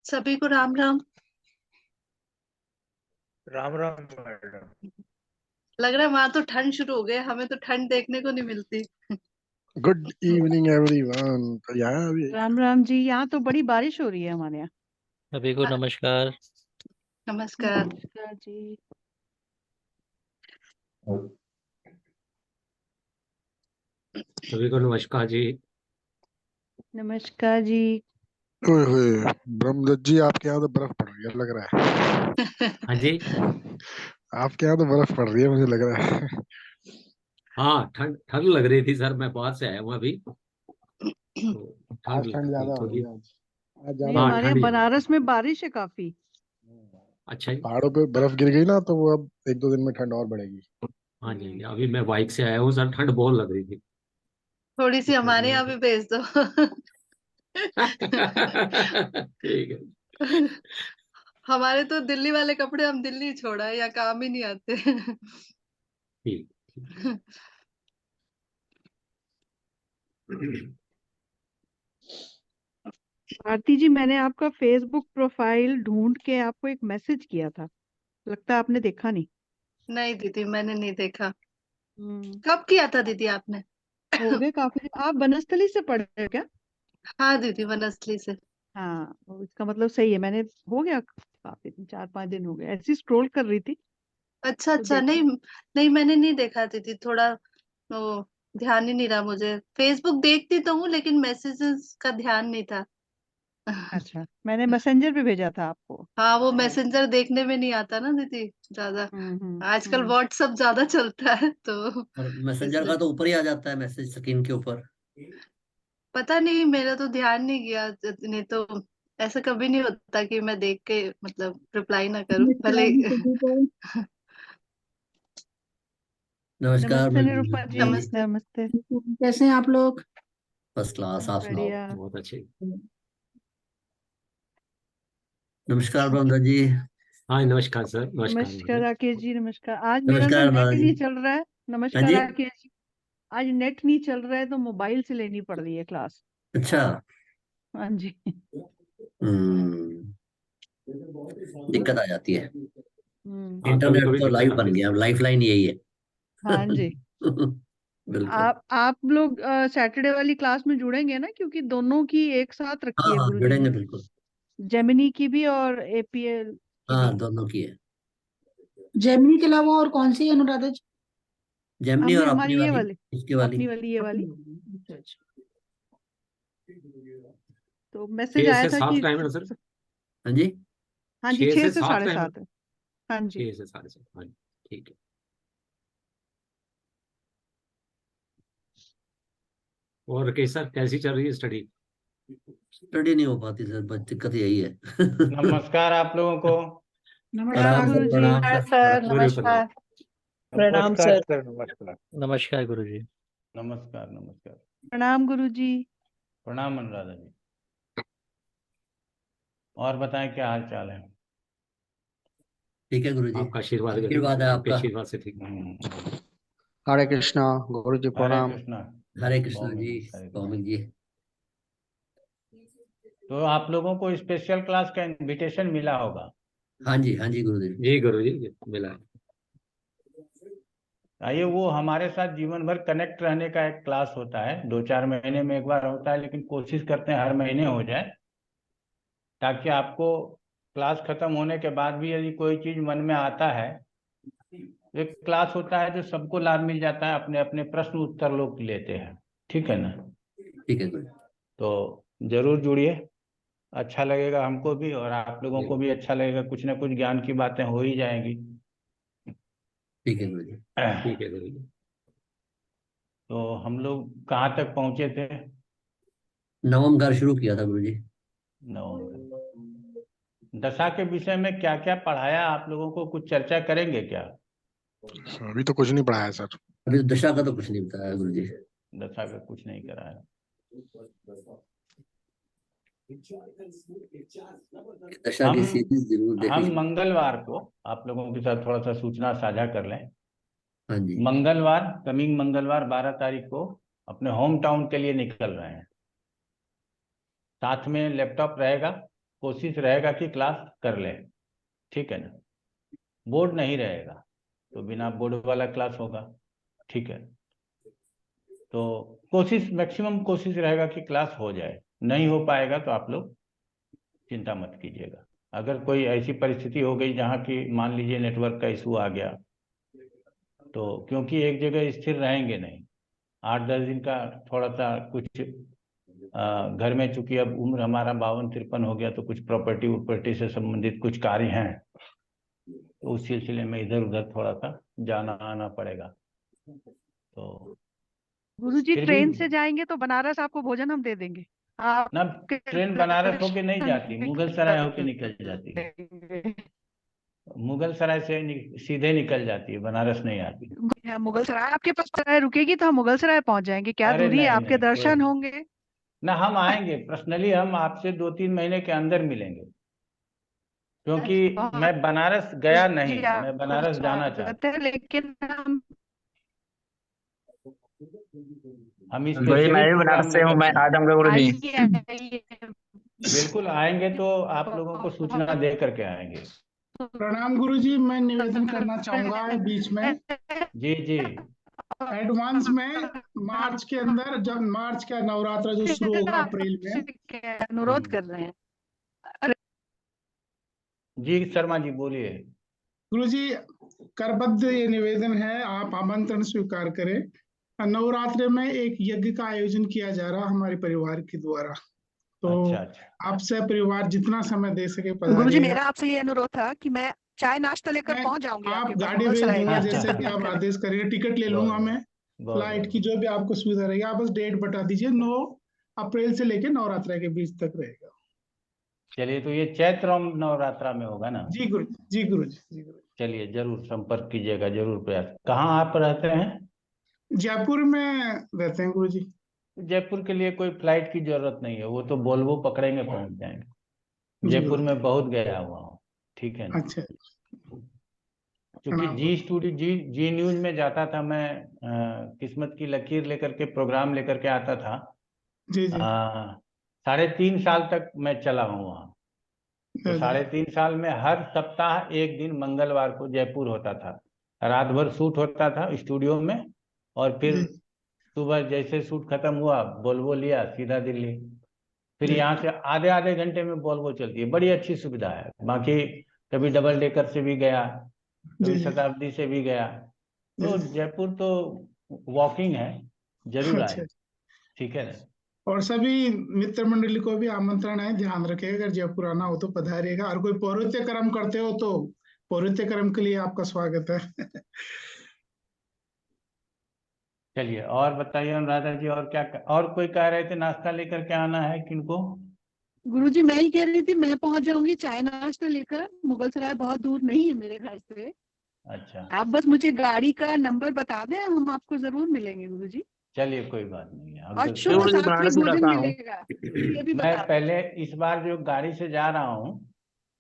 सभी को राम राम। राम राम मैडम। लग रहा है वहां तो ठंड शुरू हो गया, हमें तो ठंड देखने को नहीं मिलती। Good evening everyone. तो यहाँ अभी राम राम जी। यहाँ तो बड़ी बारिश हो रही है हमारे यहाँ। सभी को नमस्कार। नमस्कार। नमस्कार जी। सभी को नमस्कार जी। नमस्कार जी। ओए होए ब्रह्मदत्त जी, आपके यहाँ तो बर्फ पड़ रही है लग रहा है। हाँ जी। आपके यहाँ तो बर्फ पड़ रही है मुझे लग रहा है। हाँ, ठंड ठंड लग रही थी सर, मैं बाहर से आया हूँ अभी, तो ठंड आज लग ठंड रही ज्यादा थी हो रही थोड़ी। है आज नहीं, ज्यादा हो हाँ, रही हमारे यहाँ ठंड ज्यादा। बनारस में बारिश है काफी। है। अच्छा जी। पहाड़ों पे बर्फ गिर गई ना तो वो अब एक दो दिन में ठंड और बढ़ेगी। हाँ जी, अभी मैं बाइक से आया हूँ सर, ठंड बहुत लग रही थी। थोड़ी सी इसलिए हमारे यहाँ भी भेज दो। ठीक है। हमारे तो दिल्ली वाले कपड़े हम दिल्ली ही छोड़ा है, यहाँ काम ही नहीं आते। ठीक। भारती जी, मैंने आपका फेसबुक प्रोफाइल ढूंढ के आपको एक मैसेज किया था, लगता है आपने देखा नहीं। नहीं दीदी, मैंने नहीं देखा। हम्म। कब किया था दीदी आपने? हो गए काफी। आप बनस्थली से पढ़ रहे हो क्या? हाँ दीदी, वनस्थली से। हाँ, तो इसका मतलब सही है। मैंने हो गया काफी दिन, 4-5 दिन हो गए, ऐसी स्क्रॉल कर रही थी अच्छा तो अच्छा, देखा। नहीं नहीं, मैंने नहीं देखा दीदी, थोड़ा वो ध्यान ही नहीं रहा मुझे। फेसबुक देखती तो हूँ लेकिन मैसेजेस का ध्यान नहीं था। अच्छा, मैंने मैसेंजर पे भेजा था आपको। हाँ, वो मैसेंजर देखने में नहीं आता ना दीदी ज्यादा। आजकल हम्म। व्हाट्सअप ज्यादा चलता है तो और मैसेंजर का इसलिए तो ऊपर ही आ जाता है, मैसेज स्क्रीन के ऊपर। पता नहीं, मेरा तो ध्यान नहीं गया। नहीं तो ऐसा कभी नहीं होता कि मैं देख के मतलब रिप्लाई ना करूं भले। नमस्कार जी सभी को। नमस्कार नमस्ते बंधु निरूपा जी। जी। नमस्ते। नमस्ते। कैसे हैं आप लोग? फर्स्ट क्लास, आप सुनाओ। बढ़िया। बहुत अच्छे। नमस्कार बंधु जी। हाँ, नमस्कार सर, नमस्कार नमस्कार नमस्कार। राकेश जी, नमस्कार। आज मेरा ना नमस्कार नेट दादा ही जी। नहीं चल रहा है। हाँ नमस्कार जी। राकेश जी। आज नेट नहीं चल रहा है तो मोबाइल से लेनी पड़ रही है क्लास। अच्छा। हाँ जी। हम्म। दिक्कत आ जाती है। हम्म। हाँ, कभी इंटरनेट कभी तो दिक्कत लाइफ बन आती है गया, सर। अब लाइफ लाइन यही है। हाँ जी। बिल्कुल। आप लोग सैटरडे वाली क्लास में जुड़ेंगे ना, क्योंकि दोनों की एक साथ हाँ रखी है हाँ, गुरुजी जुड़ेंगे ने। बिल्कुल। जेमिनी की भी और एपीएल की हाँ, भी। दोनों की है। जेमिनी के अलावा और कौन सी है अनुराधा जी? जेमिनी हमने और अपनी हमारी ये वाली, वाली, इसकी वाली। अपनी वाली, ये वाली। अच्छा अच्छा। तो मैसेज छह आया से था सात कि टाइम है ना सर? हाँ जी। हाँ जी, छह छह से से सात साढ़े टाइम है? सात है। हाँ जी। 6 से 7:30, हाँ जी। ठीक है। और कैसा सर, कैसी चल रही है स्टडी? स्टडी नहीं हो पाती सर, बस दिक्कत यही है। नमस्कार आप लोगों को। प्रणाम प्रणाम नमस्कार सर, गुरुजी। प्रणाम नमस्कार सर, सर, प्रणाम। गुरु प्रणाम। नमस्कार। प्रणाम नमस्कार सर। सर, नमस्कार। नमस्कार गुरुजी। नमस्कार नमस्कार। प्रणाम गुरुजी। प्रणाम अनुराधा जी। और बताएं क्या हाल चाल है? ठीक है गुरुजी, आपका आशीर्वाद, आशीर्वाद है आपके आपका। आशीर्वाद से ठीक। हम्म। हरे कृष्णा। गुरु जी हरे प्रणाम। कृष्णा। हरे कृष्णा स्वामी जी। हरे स्वामी कृष्णा। जी। तो आप लोगों को स्पेशल क्लास का इनविटेशन मिला होगा। हाँ जी, हाँ जी गुरुदेव। जी गुरुजी, मिला है। आइए, वो हमारे साथ जीवन भर कनेक्ट रहने का एक क्लास होता है, 2-4 महीने में एक बार होता है, लेकिन कोशिश करते हैं हर महीने हो जाए, ताकि आपको क्लास खत्म होने के बाद भी यदि कोई चीज मन में आता है। एक क्लास होता है जो सबको लाभ मिल जाता है, अपने अपने प्रश्न उत्तर लोग लेते हैं। ठीक है ना? ठीक है गुरु। तो जरूर जुड़िए, अच्छा लगेगा हमको भी और आप लोगों जी, को भी अच्छा लगेगा, कुछ ना कुछ ज्ञान की बातें हो ही जाएंगी। ठीक है गुरुजी। ठीक है गुरुजी। तो हम लोग कहाँ तक पहुंचे थे? नवम घर शुरू किया था गुरुजी। नवंबर। दशा के विषय में क्या क्या पढ़ाया आप लोगों को, कुछ चर्चा करेंगे क्या? अभी तो कुछ नहीं पढ़ा है सर। अभी तो दशा का तो कुछ नहीं बताया गुरुजी। दशा का कुछ नहीं कराया। दशा हम की सीरीज जरूर देख हम लीजिए। मंगलवार को आप लोगों के साथ थोड़ा सा सूचना साझा कर लें। हाँ जी। मंगलवार, कमिंग मंगलवार 12 तारीख को अपने होम टाउन के लिए निकल रहे हैं। साथ में लैपटॉप रहेगा, कोशिश रहेगा कि क्लास कर लें, ठीक है ना। बोर्ड नहीं रहेगा तो बिना बोर्ड वाला क्लास होगा, ठीक है। तो कोशिश, मैक्सिमम कोशिश रहेगा कि क्लास हो जाए। नहीं हो पाएगा तो आप लोग चिंता मत कीजिएगा। अगर कोई ऐसी परिस्थिति हो गई जहाँ की मान लीजिए नेटवर्क का इशू आ गया, तो क्योंकि एक जगह स्थिर रहेंगे नहीं, 8-10 दिन का थोड़ा सा कुछ घर में, चूंकि अब उम्र हमारा 52-53 हो गया, तो कुछ प्रॉपर्टी वॉपर्टी से संबंधित कुछ कार्य हैं, तो उस सिलसिले में इधर उधर थोड़ा सा जाना आना पड़ेगा। तो गुरुजी फिर भी ट्रेन से जाएंगे तो बनारस आपको भोजन हम दे देंगे। आप ना, ट्रेन बनारस होके नहीं जाती, मुगल सराय होके निकल जाती है। मुगल सराय से सीधे निकल जाती है, बनारस नहीं आती। मुगल सराय आपके पास सराय रुकेगी तो हम मुगल सराय पहुंच जाएंगे, क्या अरे दूरी है, नहीं आपके नहीं, कोई दर्शन होंगे। ना, हम आएंगे पर्सनली, हम आपसे 2-3 महीने के अंदर मिलेंगे, क्योंकि मैं बनारस गया नहीं, जी मैं आपका बनारस जाना स्वागत चाहता है, लेकिन हम गुरुजी स्पेशली मैं भी प्रोग्राम बनारस से वो हूँ, मैं करते आ हैं। जाऊंगा गुरुजी। आइए आइए। बिल्कुल आएंगे, तो आप लोगों को सूचना दे करके आएंगे। प्रणाम गुरुजी, मैं निवेदन करना चाहूंगा बीच में जी जी। एडवांस में। मार्च के अंदर, जब मार्च का नवरात्र जो शुरू होगा अप्रैल में, अनुरोध कर रहे हैं। जी शर्मा जी बोलिए। गुरुजी करबद्ध ये निवेदन है, आप आमंत्रण स्वीकार करें। नवरात्र में एक यज्ञ का आयोजन किया जा रहा हमारे परिवार के द्वारा, तो अच्छा अच्छा। आपसे परिवार जितना समय दे सके गुरुजी पधारिएगा। मेरा आपसे ये अनुरोध था कि मैं चाय नाश्ता लेकर मैं पहुंच जाऊंगी आप आपके पास गाड़ी मुगल भेज सराय दूंगा, में। जैसे कि आप आदेश करिए, टिकट ले बहुत लूंगा मैं। बहुत फ्लाइट की जो भी आपको सुविधा रहेगी, आप बस डेट बता दीजिए। 9 अप्रैल से लेकर नवरात्र के बीच तक रहेगा। चलिए, तो ये चैत्र नवरात्रा में होगा ना। जी गुरु जी, गुरु जी गुरु। चलिए जरूर संपर्क कीजिएगा, जरूर प्रयास। कहाँ आप रहते हैं? जयपुर में रहते हैं गुरु जी। जयपुर के लिए कोई फ्लाइट की जरूरत नहीं है, वो तो वोल्वो पकड़ेंगे पहुंच जाएंगे। जी जयपुर गुरु। में बहुत गया हुआ हूँ, ठीक है ना। अच्छा, क्योंकि प्रणाम जी गुरु। स्टूडियो, जी न्यूज में जाता था मैं, किस्मत की लकीर लेकर के प्रोग्राम लेकर के आता था। जी जी 3.5 साल तक मैं चला हूँ वहाँ। तो जी 3.5 साल में हर सप्ताह एक दिन मंगलवार को जयपुर होता था, रात भर शूट होता था स्टूडियो में, और फिर जी सुबह जैसे शूट खत्म हुआ वोल्वो लिया सीधा दिल्ली। फिर जी यहाँ से आधे आधे घंटे में वोल्वो चलती है, बड़ी अच्छी सुविधा है। बाकी कभी डबल डेकर से भी गया, जी कभी जी शताब्दी से भी गया। तो जी। जयपुर तो वॉकिंग है, जरूर आए, अच्छा, ठीक है ना। और सभी मित्र मंडली को भी आमंत्रण है, ध्यान रखिएगा, अगर जयपुर आना हो तो पधारिएगा। और कोई पौरोहित्य कर्म करते हो तो पौरोहित्य कर्म के लिए आपका स्वागत है। चलिए और बताइए अनुराधा जी, और क्या, और कोई कह रहे थे नाश्ता लेकर के आना है किनको? गुरुजी मैं ही कह रही थी, मैं पहुंच जाऊंगी चाय नाश्ता लेकर। मुगल सराय बहुत दूर नहीं है मेरे घर से। अच्छा आप बस मुझे गाड़ी का नंबर बता दें, हम आपको जरूर मिलेंगे गुरुजी। चलिए कोई बात नहीं है, अब और तो शुभ गुरुजी सात्विक बनारस में भोजन रहता हूँ। मिलेगा, ये भी मैं बता दें। पहले इस बार जो गाड़ी से जा रहा हूँ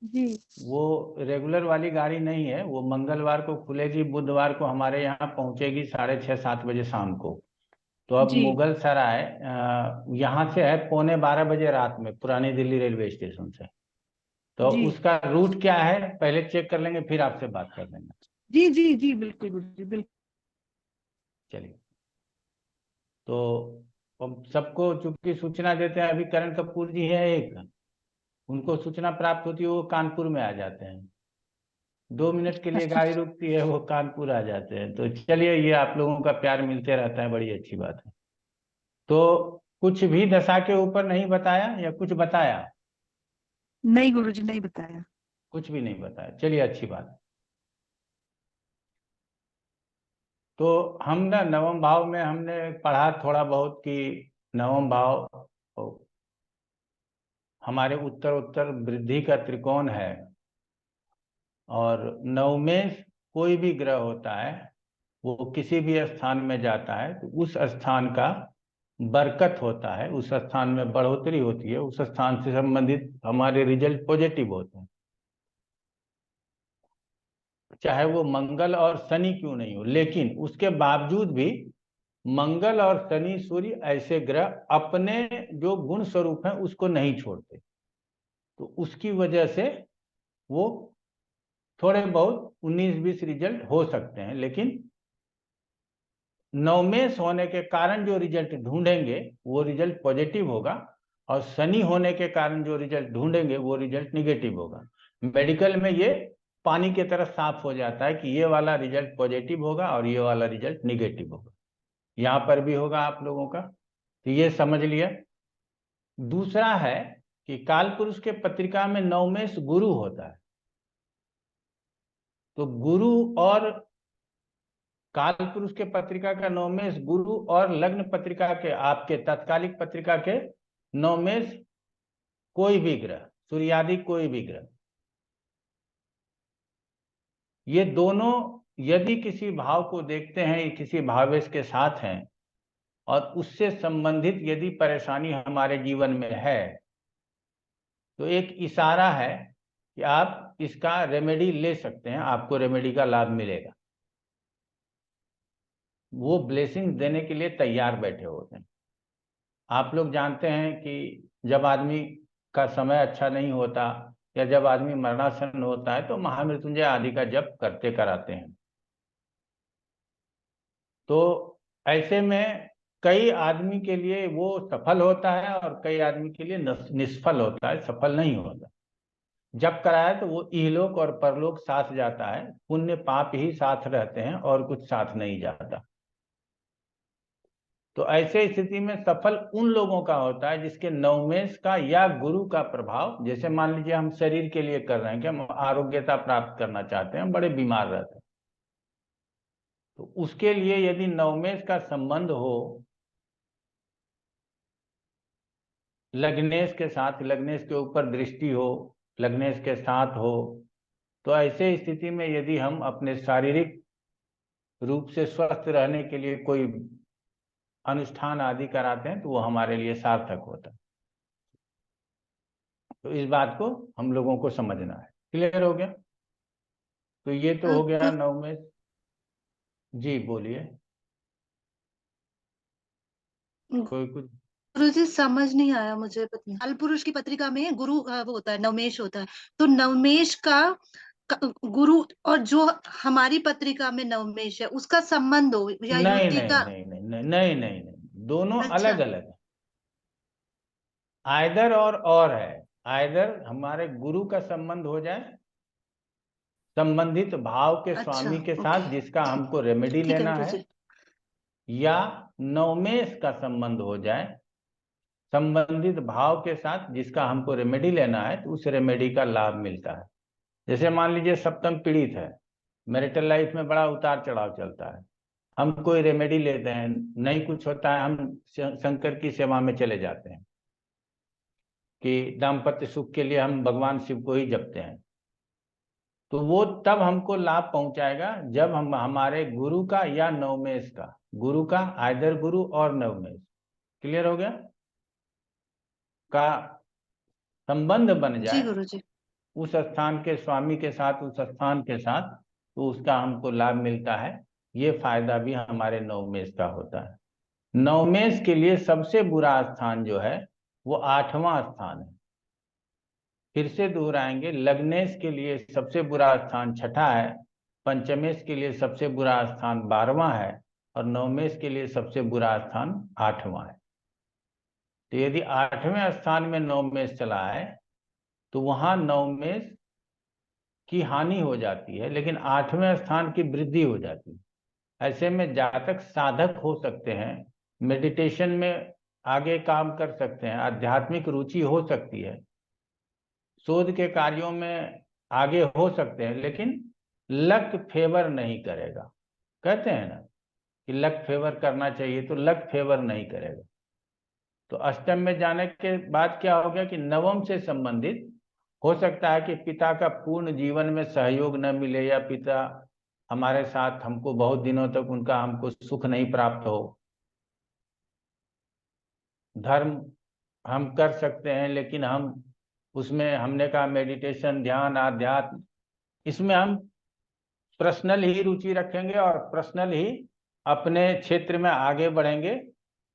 जी वो रेगुलर वाली गाड़ी नहीं है, वो मंगलवार को खुलेगी, बुधवार को हमारे यहाँ पहुंचेगी 6:30-7 बजे शाम को। तो अब जी मुगल सराय यहाँ से है 11:15 बजे रात में, पुरानी दिल्ली रेलवे स्टेशन से। तो जी उसका रूट क्या है पहले चेक कर लेंगे, फिर आपसे बात कर लेंगे। जी जी जी, बिल्कुल गुरुजी बिल्कुल। चलिए, तो हम सबको चूंकि सूचना देते हैं, अभी करण कपूर जी है एक, उनको सूचना प्राप्त होती है, वो कानपुर में आ जाते हैं। 2 मिनट के लिए गाड़ी रुकती है, वो कानपुर आ जाते हैं। तो चलिए, ये आप लोगों का प्यार मिलते रहता है, बड़ी अच्छी बात है। तो कुछ भी दशा के ऊपर नहीं बताया या कुछ बताया? नहीं गुरुजी, नहीं बताया। कुछ भी नहीं बताया, चलिए अच्छी बात है। तो हम ना नवम भाव में हमने पढ़ा थोड़ा बहुत कि नवम भाव हमारे उत्तर उत्तर वृद्धि का त्रिकोण है, और नवमें कोई भी ग्रह होता है वो किसी भी स्थान में जाता है तो उस स्थान का बरकत होता है, उस स्थान में बढ़ोतरी होती है, उस स्थान से संबंधित हमारे रिजल्ट पॉजिटिव होते हैं, चाहे वो मंगल और शनि क्यों नहीं हो। लेकिन उसके बावजूद भी मंगल और शनि सूर्य ऐसे ग्रह अपने जो गुण स्वरूप हैं उसको नहीं छोड़ते। तो उसकी वजह से वो थोड़े बहुत 19-20 रिजल्ट हो सकते हैं, लेकिन नवमेश होने के कारण जो रिजल्ट ढूंढेंगे वो रिजल्ट पॉजिटिव होगा, और शनि होने के कारण जो रिजल्ट ढूंढेंगे वो रिजल्ट निगेटिव होगा। मेडिकल में ये पानी की तरह साफ हो जाता है कि ये वाला रिजल्ट पॉजिटिव होगा और ये वाला रिजल्ट निगेटिव होगा। यहाँ पर भी होगा आप लोगों का, तो ये समझ लिया। दूसरा है कि काल पुरुष के पत्रिका में नवमेश गुरु होता है, तो गुरु और काल पुरुष के पत्रिका का नवमेश गुरु और लग्न पत्रिका के आपके तात्कालिक पत्रिका के नवमेश कोई भी ग्रह, सूर्यादि कोई भी ग्रह, ये दोनों यदि किसी भाव को देखते हैं, किसी भावेश के साथ हैं और उससे संबंधित यदि परेशानी हमारे जीवन में है, तो एक इशारा है कि आप इसका रेमेडी ले सकते हैं, आपको रेमेडी का लाभ मिलेगा। वो ब्लेसिंग देने के लिए तैयार बैठे होते हैं। आप लोग जानते हैं कि जब आदमी का समय अच्छा नहीं होता या जब आदमी मरणासन होता है तो महामृत्युंजय आदि का जप करते कराते हैं। तो ऐसे में कई आदमी के लिए वो सफल होता है और कई आदमी के लिए निष्फल होता है, सफल नहीं होता। जब कराया तो वो इहलोक और परलोक साथ जाता है, पुण्य पाप ही साथ रहते हैं और कुछ साथ नहीं जाता। तो ऐसे स्थिति में सफल उन लोगों का होता है जिसके नवमेश का या गुरु का प्रभाव, जैसे मान लीजिए हम शरीर के लिए कर रहे हैं कि हम आरोग्यता प्राप्त करना चाहते हैं, हम बड़े बीमार रहते हैं, तो उसके लिए यदि नवमेश का संबंध हो लग्नेश के साथ, लग्नेश के ऊपर दृष्टि हो, लग्नेश के साथ हो, तो ऐसे स्थिति में यदि हम अपने शारीरिक रूप से स्वस्थ रहने के लिए कोई अनुष्ठान आदि कराते हैं तो वो हमारे लिए सार्थक होता है। तो इस बात को हम लोगों को समझना है। क्लियर हो गया? तो ये तो हो गया नवमेश। जी बोलिए, कोई कुछ? गुरुजी समझ नहीं आया मुझे, पता काल पुरुष की पत्रिका में गुरु वो होता है, नवमेश होता है, तो नवमेश का गुरु और जो हमारी पत्रिका में नवमेश है उसका संबंध हो या नहीं युति नहीं का? नहीं नहीं नहीं नहीं नहीं नहीं, दोनों अच्छा। अलग अलग है। आइदर और है, आइदर हमारे गुरु का संबंध हो जाए संबंधित भाव के अच्छा, स्वामी के ओके, साथ जिसका हमको रेमेडी ठीक है लेना है, गुरुजी। या नवमेश का संबंध हो जाए संबंधित भाव के साथ जिसका हमको रेमेडी लेना है, तो उस रेमेडी का लाभ मिलता है। जैसे मान लीजिए सप्तम पीड़ित है, मैरिटल लाइफ में बड़ा उतार चढ़ाव चलता है, हम कोई रेमेडी लेते हैं, नहीं कुछ होता है, हम शंकर की सेवा में चले जाते हैं कि दाम्पत्य सुख के लिए हम भगवान शिव को ही जपते हैं, तो वो तब हमको लाभ पहुंचाएगा जब हम हमारे गुरु का या नवमेश का, गुरु का आइदर गुरु और नवमेश, क्लियर हो गया, का संबंध बन जी जाए गुरुजी। उस स्थान के स्वामी के साथ, उस स्थान के साथ, तो उसका हमको लाभ मिलता है। ये फायदा भी हमारे नवमेश का होता है। नवमेश के लिए सबसे बुरा स्थान जो है वो 8वां स्थान है। फिर से दोहराएंगे, लग्नेश के लिए सबसे बुरा स्थान 6ठा है, पंचमेश के लिए सबसे बुरा स्थान 12वां है और नवमेश के लिए सबसे बुरा स्थान 8वां है। तो यदि 8वें स्थान में नवमेश चला है तो वहां नवमेश की हानि हो जाती है, लेकिन 8वें स्थान की वृद्धि हो जाती है। ऐसे में जातक साधक हो सकते हैं, मेडिटेशन में आगे काम कर सकते हैं, आध्यात्मिक रुचि हो सकती है, शोध के कार्यों में आगे हो सकते हैं, लेकिन लक फेवर नहीं करेगा। कहते हैं ना कि लक फेवर करना चाहिए, तो लक फेवर नहीं करेगा। तो अष्टम में जाने के बाद क्या हो गया कि नवम से संबंधित हो सकता है कि पिता का पूर्ण जीवन में सहयोग न मिले, या पिता हमारे साथ हमको बहुत दिनों तक उनका हमको सुख नहीं प्राप्त हो। धर्म हम कर सकते हैं लेकिन हम उसमें, हमने कहा मेडिटेशन, ध्यान, आध्यात्म, इसमें हम पर्सनल ही रुचि रखेंगे और पर्सनल ही अपने क्षेत्र में आगे बढ़ेंगे,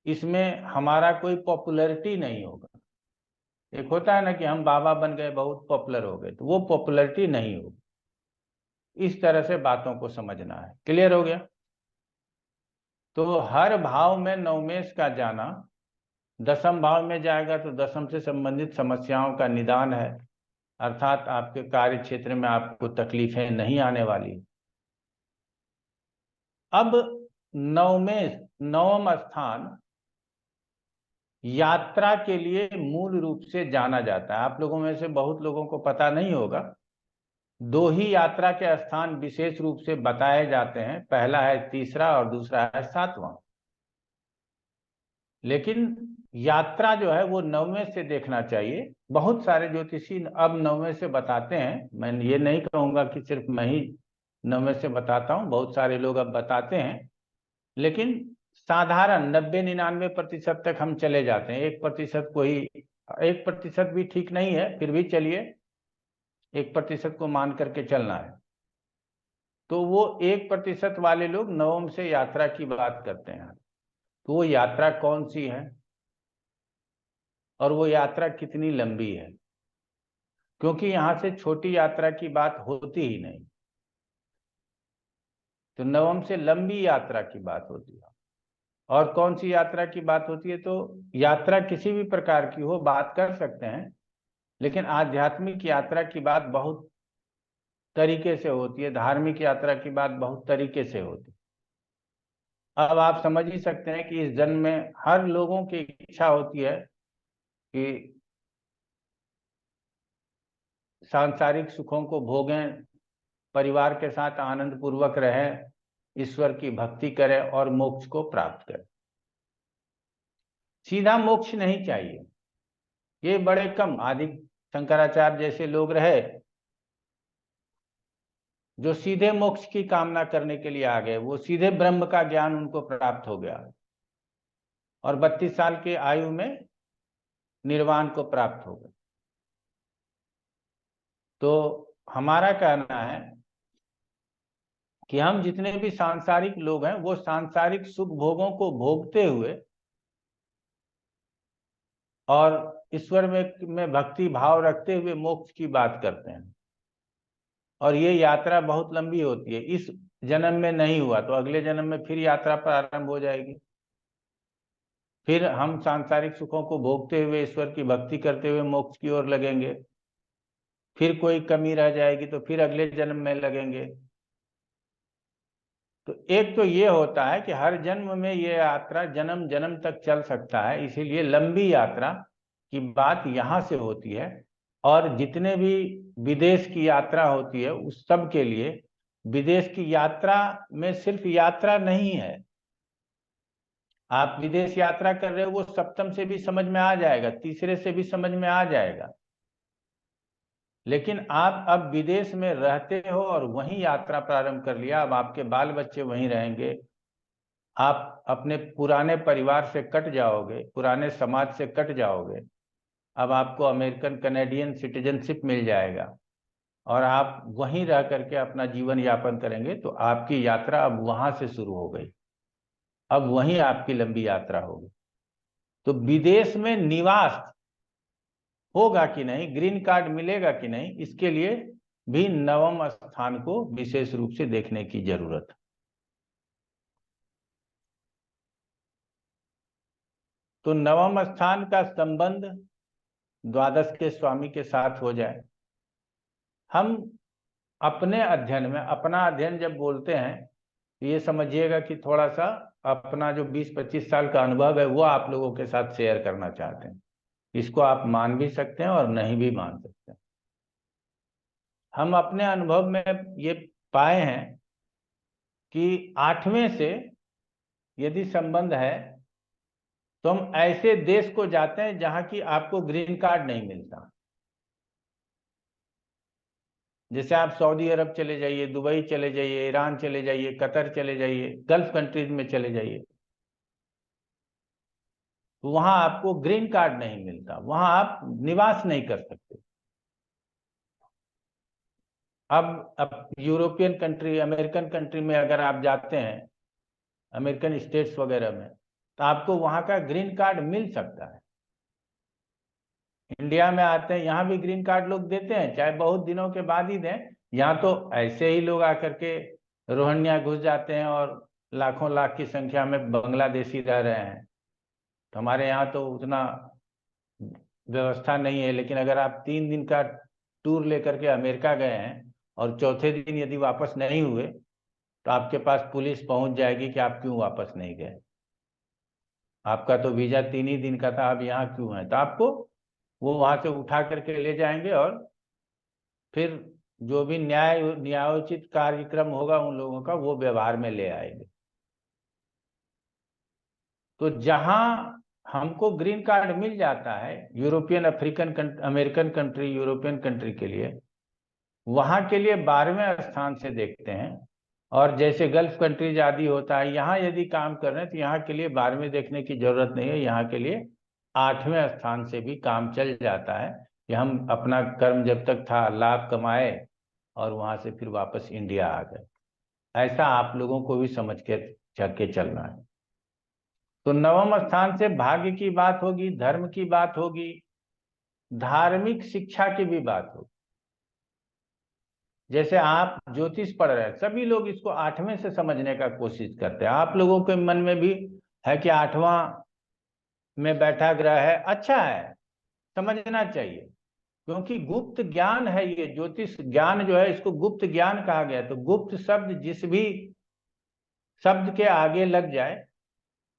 इसमें हमारा कोई पॉपुलैरिटी नहीं होगा। एक होता है ना कि हम बाबा बन गए, बहुत पॉपुलर हो गए, तो वो पॉपुलैरिटी नहीं होगी। इस तरह से बातों को समझना है। क्लियर हो गया? तो हर भाव में नवमेश का जाना, दसम भाव में जाएगा तो दसम से संबंधित समस्याओं का निदान है, अर्थात आपके कार्य क्षेत्र में आपको तकलीफें नहीं आने वाली। अब नवमेश, नवम स्थान यात्रा के लिए मूल रूप से जाना जाता है। आप लोगों में से बहुत लोगों को पता नहीं होगा, दो ही यात्रा के स्थान विशेष रूप से बताए जाते हैं, पहला है तीसरा और दूसरा है सातवां। लेकिन यात्रा जो है वो नवमें से देखना चाहिए। बहुत सारे ज्योतिषी अब नवमें से बताते हैं, मैं ये नहीं कहूंगा कि सिर्फ मैं ही नवमें से बताता हूं, बहुत सारे लोग अब बताते हैं, लेकिन साधारण 90-99% तक हम चले जाते हैं। 1% को ही, 1% भी ठीक नहीं है, फिर भी चलिए 1% को मान करके चलना है। तो वो 1% वाले लोग नवम से यात्रा की बात करते हैं। तो वो यात्रा कौन सी है और वो यात्रा कितनी लंबी है, क्योंकि यहां से छोटी यात्रा की बात होती ही नहीं। तो नवम से लंबी यात्रा की बात होती है। और कौन सी यात्रा की बात होती है? तो यात्रा किसी भी प्रकार की हो, बात कर सकते हैं, लेकिन आध्यात्मिक यात्रा की बात बहुत तरीके से होती है, धार्मिक यात्रा की बात बहुत तरीके से होती है। अब आप समझ ही सकते हैं कि इस जन्म में हर लोगों की इच्छा होती है कि सांसारिक सुखों को भोगें, परिवार के साथ आनंद पूर्वक रहें, ईश्वर की भक्ति करें और मोक्ष को प्राप्त करें। सीधा मोक्ष नहीं चाहिए, ये बड़े कम आदि शंकराचार्य जैसे लोग रहे जो सीधे मोक्ष की कामना करने के लिए आ गए, वो सीधे ब्रह्म का ज्ञान उनको प्राप्त हो गया और 32 साल के आयु में निर्वाण को प्राप्त हो गए। तो हमारा कहना है कि हम जितने भी सांसारिक लोग हैं वो सांसारिक सुख भोगों को भोगते हुए और ईश्वर में भक्ति भाव रखते हुए मोक्ष की बात करते हैं। और ये यात्रा बहुत लंबी होती है। इस जन्म में नहीं हुआ तो अगले जन्म में फिर यात्रा प्रारंभ हो जाएगी, फिर हम सांसारिक सुखों को भोगते हुए ईश्वर की भक्ति करते हुए मोक्ष की ओर लगेंगे, फिर कोई कमी रह जाएगी तो फिर अगले जन्म में लगेंगे। तो एक तो ये होता है कि हर जन्म में ये यात्रा जन्म जन्म तक चल सकता है, इसीलिए लंबी यात्रा की बात यहाँ से होती है। और जितने भी विदेश की यात्रा होती है उस सब के लिए विदेश की यात्रा में सिर्फ यात्रा नहीं है। आप विदेश यात्रा कर रहे हो वो सप्तम से भी समझ में आ जाएगा, तीसरे से भी समझ में आ जाएगा, लेकिन आप अब विदेश में रहते हो और वहीं यात्रा प्रारंभ कर लिया, अब आपके बाल बच्चे वहीं रहेंगे, आप अपने पुराने परिवार से कट जाओगे, पुराने समाज से कट जाओगे, अब आपको अमेरिकन कैनेडियन सिटीजनशिप मिल जाएगा और आप वहीं रह करके अपना जीवन यापन करेंगे। तो आपकी यात्रा अब वहां से शुरू हो गई, अब वहीं आपकी लंबी यात्रा होगी। तो विदेश में निवास होगा कि नहीं, ग्रीन कार्ड मिलेगा कि नहीं, इसके लिए भी नवम स्थान को विशेष रूप से देखने की जरूरत है। तो नवम स्थान का संबंध द्वादश के स्वामी के साथ हो जाए। हम अपने अध्ययन में, अपना अध्ययन जब बोलते हैं तो ये समझिएगा कि थोड़ा सा अपना जो 20-25 साल का अनुभव है वो आप लोगों के साथ शेयर करना चाहते हैं। इसको आप मान भी सकते हैं और नहीं भी मान सकते हैं। हम अपने अनुभव में ये पाए हैं कि 8वें से यदि संबंध है तो हम ऐसे देश को जाते हैं जहां की आपको ग्रीन कार्ड नहीं मिलता। जैसे आप सऊदी अरब चले जाइए, दुबई चले जाइए, ईरान चले जाइए, कतर चले जाइए, गल्फ कंट्रीज में चले जाइए, तो वहां आपको ग्रीन कार्ड नहीं मिलता, वहां आप निवास नहीं कर सकते। अब यूरोपियन कंट्री, अमेरिकन कंट्री में अगर आप जाते हैं, अमेरिकन स्टेट्स वगैरह में, तो आपको वहां का ग्रीन कार्ड मिल सकता है। इंडिया में आते हैं, यहाँ भी ग्रीन कार्ड लोग देते हैं, चाहे बहुत दिनों के बाद ही दें। यहाँ तो ऐसे ही लोग आकर के रोहिंग्या घुस जाते हैं और लाखों लाख की संख्या में बांग्लादेशी रह रहे हैं। तो हमारे यहाँ तो उतना व्यवस्था नहीं है। लेकिन अगर आप 3 दिन का टूर लेकर के अमेरिका गए हैं और चौथे दिन यदि वापस नहीं हुए तो आपके पास पुलिस पहुंच जाएगी कि आप क्यों वापस नहीं गए, आपका तो वीजा 3 ही दिन का था, आप यहाँ क्यों हैं। तो आपको वो वहां से उठा करके ले जाएंगे और फिर जो भी न्यायोचित कार्यक्रम होगा उन लोगों का, वो व्यवहार में ले आएंगे। तो जहां हमको ग्रीन कार्ड मिल जाता है European, African, American country, European country के लिए, वहां के लिए 12वें स्थान से देखते हैं। और जैसे गल्फ कंट्रीज आदि होता है, यहाँ यदि काम कर रहे हैं तो यहाँ के लिए 12वें देखने की जरूरत नहीं है, यहाँ के लिए 8वें स्थान से भी काम चल जाता है कि हम अपना कर्म जब तक था लाभ कमाए और वहां से फिर वापस इंडिया आ गए। ऐसा आप लोगों को भी समझ के चलना है। तो 9वें स्थान से भाग्य की बात होगी, धर्म की बात होगी, धार्मिक शिक्षा की भी बात होगी। जैसे आप ज्योतिष पढ़ रहे हैं, सभी लोग इसको 8वें से समझने का कोशिश करते हैं। आप लोगों के मन में भी है कि 8वां में बैठा ग्रह है, अच्छा है, समझना चाहिए, क्योंकि गुप्त ज्ञान है ये। ज्योतिष ज्ञान जो है इसको गुप्त ज्ञान कहा गया। तो गुप्त शब्द जिस भी शब्द के आगे लग जाए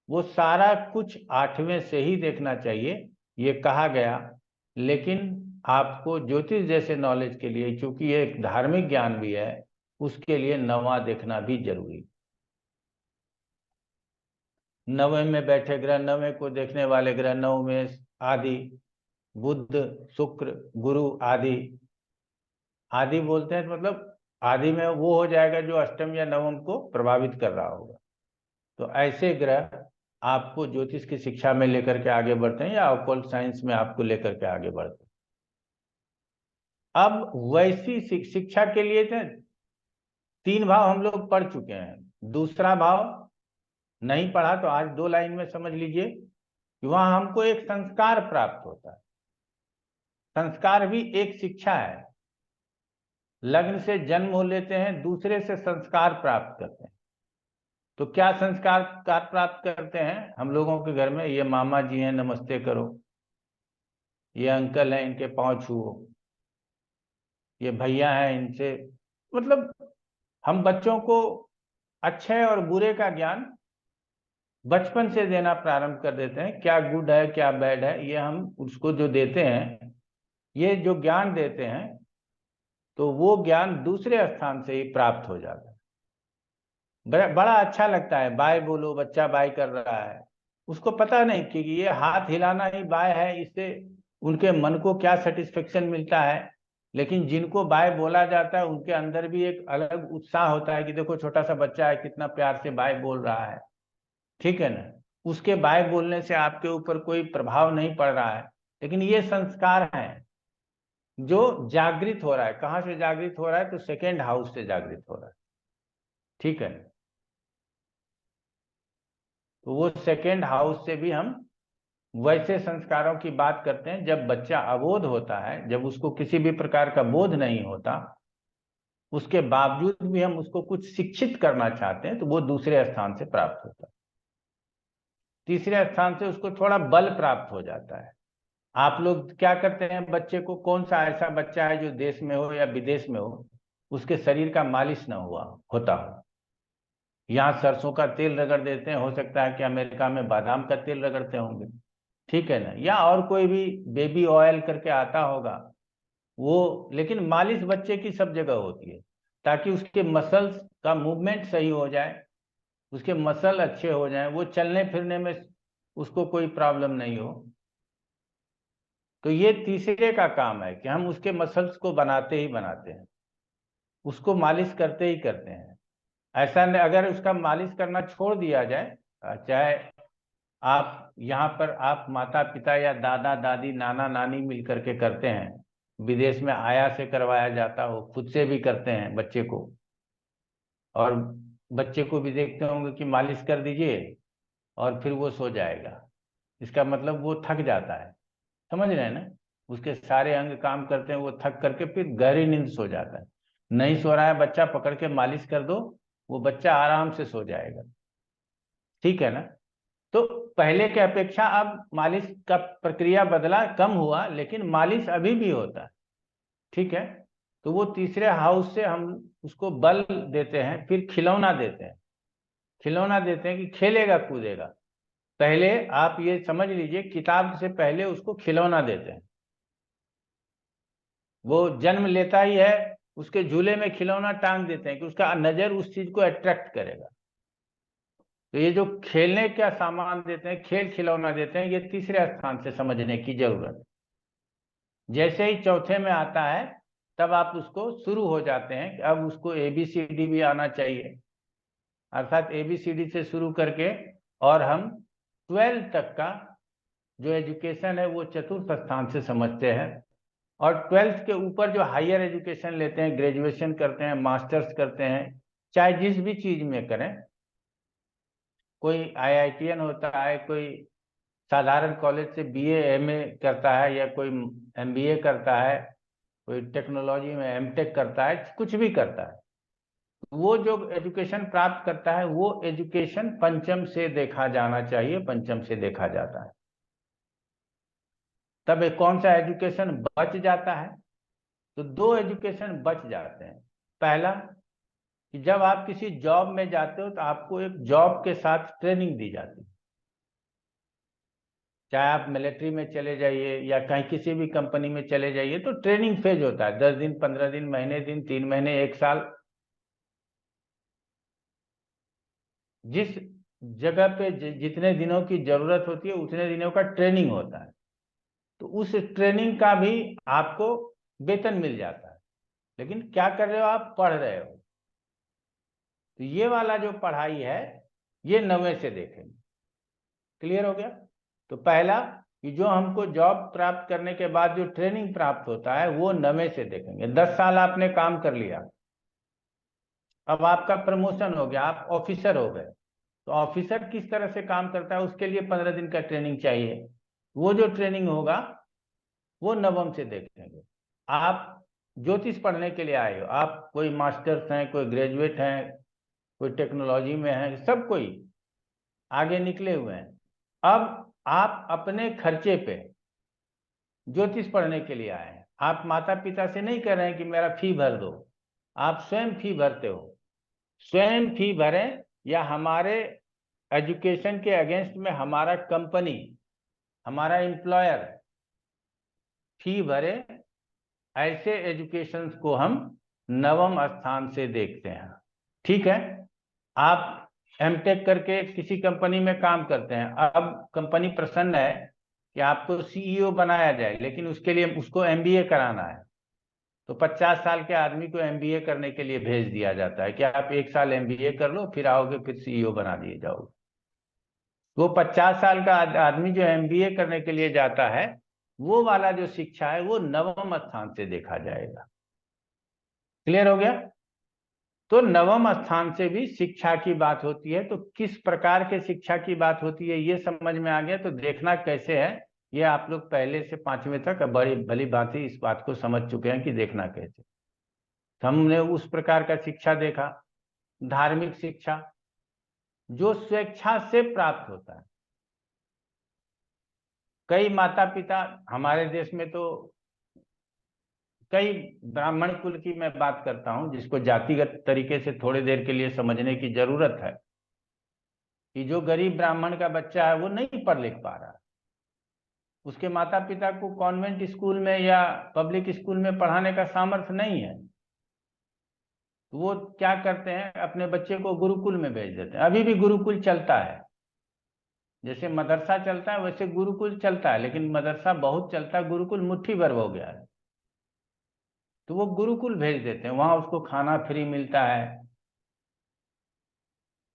वो सारा कुछ 8वें से ही देखना चाहिए, ये कहा गया। लेकिन आपको ज्योतिष जैसे नॉलेज के लिए, चूंकि ये एक धार्मिक ज्ञान भी है, उसके लिए 9वां देखना भी जरूरी। 9वें में बैठे ग्रह, 9वें को देखने वाले ग्रह, 9 में आदि, बुध, शुक्र, गुरु आदि। आदि बोलते हैं मतलब आदि में वो हो जाएगा जो अष्टम या नवम को प्रभावित कर रहा होगा। तो ऐसे ग्रह आपको ज्योतिष की शिक्षा में लेकर के आगे बढ़ते हैं या ऑकल्ट साइंस में आपको लेकर के आगे बढ़ते हैं। अब वैसी शिक्षा के लिए 3 भाव हम लोग पढ़ चुके हैं। दूसरा भाव नहीं पढ़ा तो आज 2 लाइन में समझ लीजिए कि वहां हमको एक संस्कार प्राप्त होता है। संस्कार भी एक शिक्षा है। लग्न से जन्म हो लेते हैं, दूसरे से संस्कार प्राप्त करते हैं। तो क्या संस्कार प्राप्त करते हैं हम लोगों के घर में? ये मामा जी हैं, नमस्ते करो, ये अंकल हैं, इनके पांव छुओ, ये भैया हैं, इनसे, मतलब हम बच्चों को अच्छे और बुरे का ज्ञान बचपन से देना प्रारंभ कर देते हैं। क्या गुड है, क्या बैड है, ये हम उसको जो देते हैं, ये जो ज्ञान देते हैं, तो वो ज्ञान दूसरे स्थान से ही प्राप्त हो जाता है। बड़ा अच्छा लगता है, बाय बोलो, बच्चा बाय कर रहा है, उसको पता नहीं कि ये हाथ हिलाना ही बाय है, इससे उनके मन को क्या सेटिस्फेक्शन मिलता है। लेकिन जिनको बाय बोला जाता है उनके अंदर भी एक अलग उत्साह होता है कि देखो छोटा सा बच्चा है, कितना प्यार से बाय बोल रहा है, ठीक है ना। उसके बाय बोलने से आपके ऊपर कोई प्रभाव नहीं पड़ रहा है, लेकिन ये संस्कार है जो जागृत हो रहा है। कहाँ से जागृत हो रहा है? तो सेकेंड हाउस से जागृत हो रहा है, ठीक है। तो वो सेकेंड हाउस से भी हम वैसे संस्कारों की बात करते हैं जब बच्चा अबोध होता है, जब उसको किसी भी प्रकार का बोध नहीं होता, उसके बावजूद भी हम उसको कुछ शिक्षित करना चाहते हैं, तो वो दूसरे स्थान से प्राप्त होता है। तीसरे स्थान से उसको थोड़ा बल प्राप्त हो जाता है। आप लोग क्या करते हैं बच्चे को? कौन सा ऐसा बच्चा है जो देश में हो या विदेश में हो, उसके शरीर का मालिश ना होता हो? यहाँ सरसों का तेल रगड़ देते हैं, हो सकता है कि अमेरिका में बादाम का तेल रगड़ते होंगे, ठीक है ना, या और कोई भी बेबी ऑयल करके आता होगा वो। लेकिन मालिश बच्चे की सब जगह होती है ताकि उसके मसल्स का मूवमेंट सही हो जाए, उसके मसल अच्छे हो जाएं, वो चलने फिरने में उसको कोई प्रॉब्लम नहीं हो। तो ये तीसरे का काम है कि हम उसके मसल्स को बनाते ही बनाते हैं, उसको मालिश करते ही करते हैं। ऐसा नहीं, अगर उसका मालिश करना छोड़ दिया जाए, चाहे आप यहाँ पर आप माता पिता या दादा दादी नाना नानी मिलकर के करते हैं, विदेश में आया से करवाया जाता हो, खुद से भी करते हैं बच्चे को, और बच्चे को भी देखते होंगे कि मालिश कर दीजिए और फिर वो सो जाएगा, इसका मतलब वो थक जाता है, समझ रहे हैं ना। उसके सारे अंग काम करते हैं, वो थक करके फिर गहरी नींद सो जाता है। नहीं सो रहा है बच्चा, पकड़ के मालिश कर दो, वो बच्चा आराम से सो जाएगा। ठीक है ना। तो पहले के अपेक्षा अब मालिश का प्रक्रिया बदला, कम हुआ, लेकिन मालिश अभी भी होता है। ठीक है। तो वो तीसरे हाउस से हम उसको बल देते हैं, फिर खिलौना देते हैं। खिलौना देते हैं कि खेलेगा कूदेगा। पहले आप ये समझ लीजिए, किताब से पहले उसको खिलौना देते हैं। वो जन्म लेता ही है, उसके झूले में खिलौना टांग देते हैं कि उसका नजर उस चीज को अट्रैक्ट करेगा। तो ये जो खेलने का सामान देते हैं, खेल खिलौना देते हैं, ये तीसरे स्थान से समझने की जरूरत है। जैसे ही चौथे में आता है तब आप उसको शुरू हो जाते हैं कि अब उसको ABCD भी आना चाहिए, अर्थात ABCD से शुरू करके और हम 12 तक का जो एजुकेशन है वो चतुर्थ स्थान से समझते हैं। और 12th के ऊपर जो हायर एजुकेशन लेते हैं, ग्रेजुएशन करते हैं, मास्टर्स करते हैं, चाहे जिस भी चीज में करें, कोई IITian होता है, कोई साधारण कॉलेज से BA MA करता है, या कोई MBA करता है, कोई टेक्नोलॉजी में MTech करता है, कुछ भी करता है, वो जो एजुकेशन प्राप्त करता है वो एजुकेशन पंचम से देखा जाना चाहिए, पंचम से देखा जाता है। तब एक कौन सा एजुकेशन बच जाता है? तो 2 एजुकेशन बच जाते हैं। पहला कि जब आप किसी जॉब में जाते हो तो आपको एक जॉब के साथ ट्रेनिंग दी जाती है। चाहे आप मिलिट्री में चले जाइए या कहीं किसी भी कंपनी में चले जाइए, तो ट्रेनिंग फेज होता है, 10 दिन, 15 दिन, महीने दिन, 3 महीने, 1 साल। जिस जगह पे जितने दिनों की जरूरत होती है उतने दिनों का ट्रेनिंग होता है। तो उस ट्रेनिंग का भी आपको वेतन मिल जाता है। लेकिन क्या कर रहे हो? आप पढ़ रहे हो। तो ये वाला जो पढ़ाई है ये 9वें से देखेंगे। क्लियर हो गया? तो पहला कि जो हमको जॉब प्राप्त करने के बाद जो ट्रेनिंग प्राप्त होता है वो 9वें से देखेंगे। 10 साल आपने काम कर लिया, अब आपका प्रमोशन हो गया, आप ऑफिसर हो गए। तो ऑफिसर किस तरह से काम करता है उसके लिए 15 दिन का ट्रेनिंग चाहिए। वो जो ट्रेनिंग होगा वो 9वीं से देखेंगे। आप ज्योतिष पढ़ने के लिए आए हो, आप कोई मास्टर्स हैं, कोई ग्रेजुएट हैं, कोई टेक्नोलॉजी में है, सब कोई आगे निकले हुए हैं। अब आप अपने खर्चे पे ज्योतिष पढ़ने के लिए आए हैं। आप माता पिता से नहीं कह रहे हैं कि मेरा फी भर दो, आप स्वयं फी भरते हो। स्वयं फी भरें या हमारे एजुकेशन के अगेंस्ट में हमारा कंपनी, हमारा एम्प्लॉयर फी भरे, ऐसे एजुकेशन को हम 9वें स्थान से देखते हैं। ठीक है। आप MTech करके किसी कंपनी में काम करते हैं, अब कंपनी प्रसन्न है कि आपको CEO बनाया जाए, लेकिन उसके लिए उसको MBA कराना है। तो 50 साल के आदमी को MBA करने के लिए भेज दिया जाता है कि आप 1 साल MBA कर लो, फिर आओगे, फिर CEO बना दिए जाओगे। वो 50 साल का आदमी जो MBA करने के लिए जाता है, वो वाला जो शिक्षा है वो 9वें स्थान से देखा जाएगा। क्लियर हो गया? तो 9वें स्थान से भी शिक्षा की बात होती है। तो किस प्रकार के शिक्षा की बात होती है ये समझ में आ गया। तो देखना कैसे है ये आप लोग पहले से 5वीं तक बड़ी भली भांति इस बात को समझ चुके हैं कि देखना कैसे। हमने उस प्रकार का शिक्षा देखा, धार्मिक शिक्षा जो स्वेच्छा से प्राप्त होता है। कई माता पिता हमारे देश में, तो कई ब्राह्मण कुल की मैं बात करता हूं, जिसको जातिगत तरीके से थोड़ी देर के लिए समझने की जरूरत है, कि जो गरीब ब्राह्मण का बच्चा है वो नहीं पढ़ लिख पा रहा, उसके माता पिता को कॉन्वेंट स्कूल में या पब्लिक स्कूल में पढ़ाने का सामर्थ्य नहीं है। तो वो क्या करते हैं, अपने बच्चे को गुरुकुल में भेज देते हैं। अभी भी गुरुकुल चलता है, जैसे मदरसा चलता है वैसे गुरुकुल चलता है, लेकिन मदरसा बहुत चलता है, गुरुकुल मुट्ठी भर हो गया है। तो वो गुरुकुल भेज देते हैं, वहां उसको खाना फ्री मिलता है,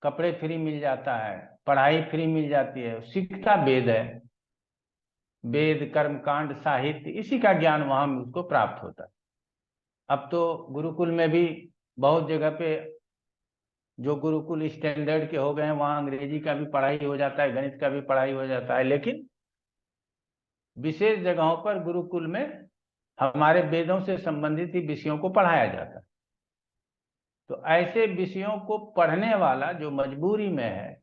कपड़े फ्री मिल जाता है, पढ़ाई फ्री मिल जाती है, सीखता वेद है, वेद कर्मकांड साहित्य इसी का ज्ञान वहां उसको प्राप्त होता है। अब तो गुरुकुल में भी बहुत जगह पे जो गुरुकुल स्टैंडर्ड के हो गए हैं, वहां अंग्रेजी का भी पढ़ाई हो जाता है, गणित का भी पढ़ाई हो जाता है, लेकिन विशेष जगहों पर गुरुकुल में हमारे वेदों से संबंधित ही विषयों को पढ़ाया जाता है। तो ऐसे विषयों को पढ़ने वाला जो मजबूरी में है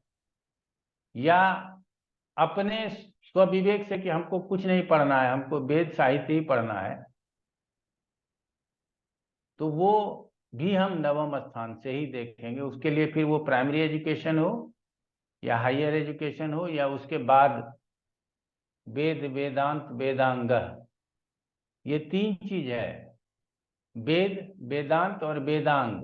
या अपने स्वविवेक से कि हमको कुछ नहीं पढ़ना है, हमको वेद साहित्य ही पढ़ना है, तो वो भी हम नवम स्थान से ही देखेंगे। उसके लिए फिर वो प्राइमरी एजुकेशन हो या हायर एजुकेशन हो या उसके बाद वेद, वेदांत, वेदांग, ये 3 चीज है, वेद, वेदांत और वेदांग।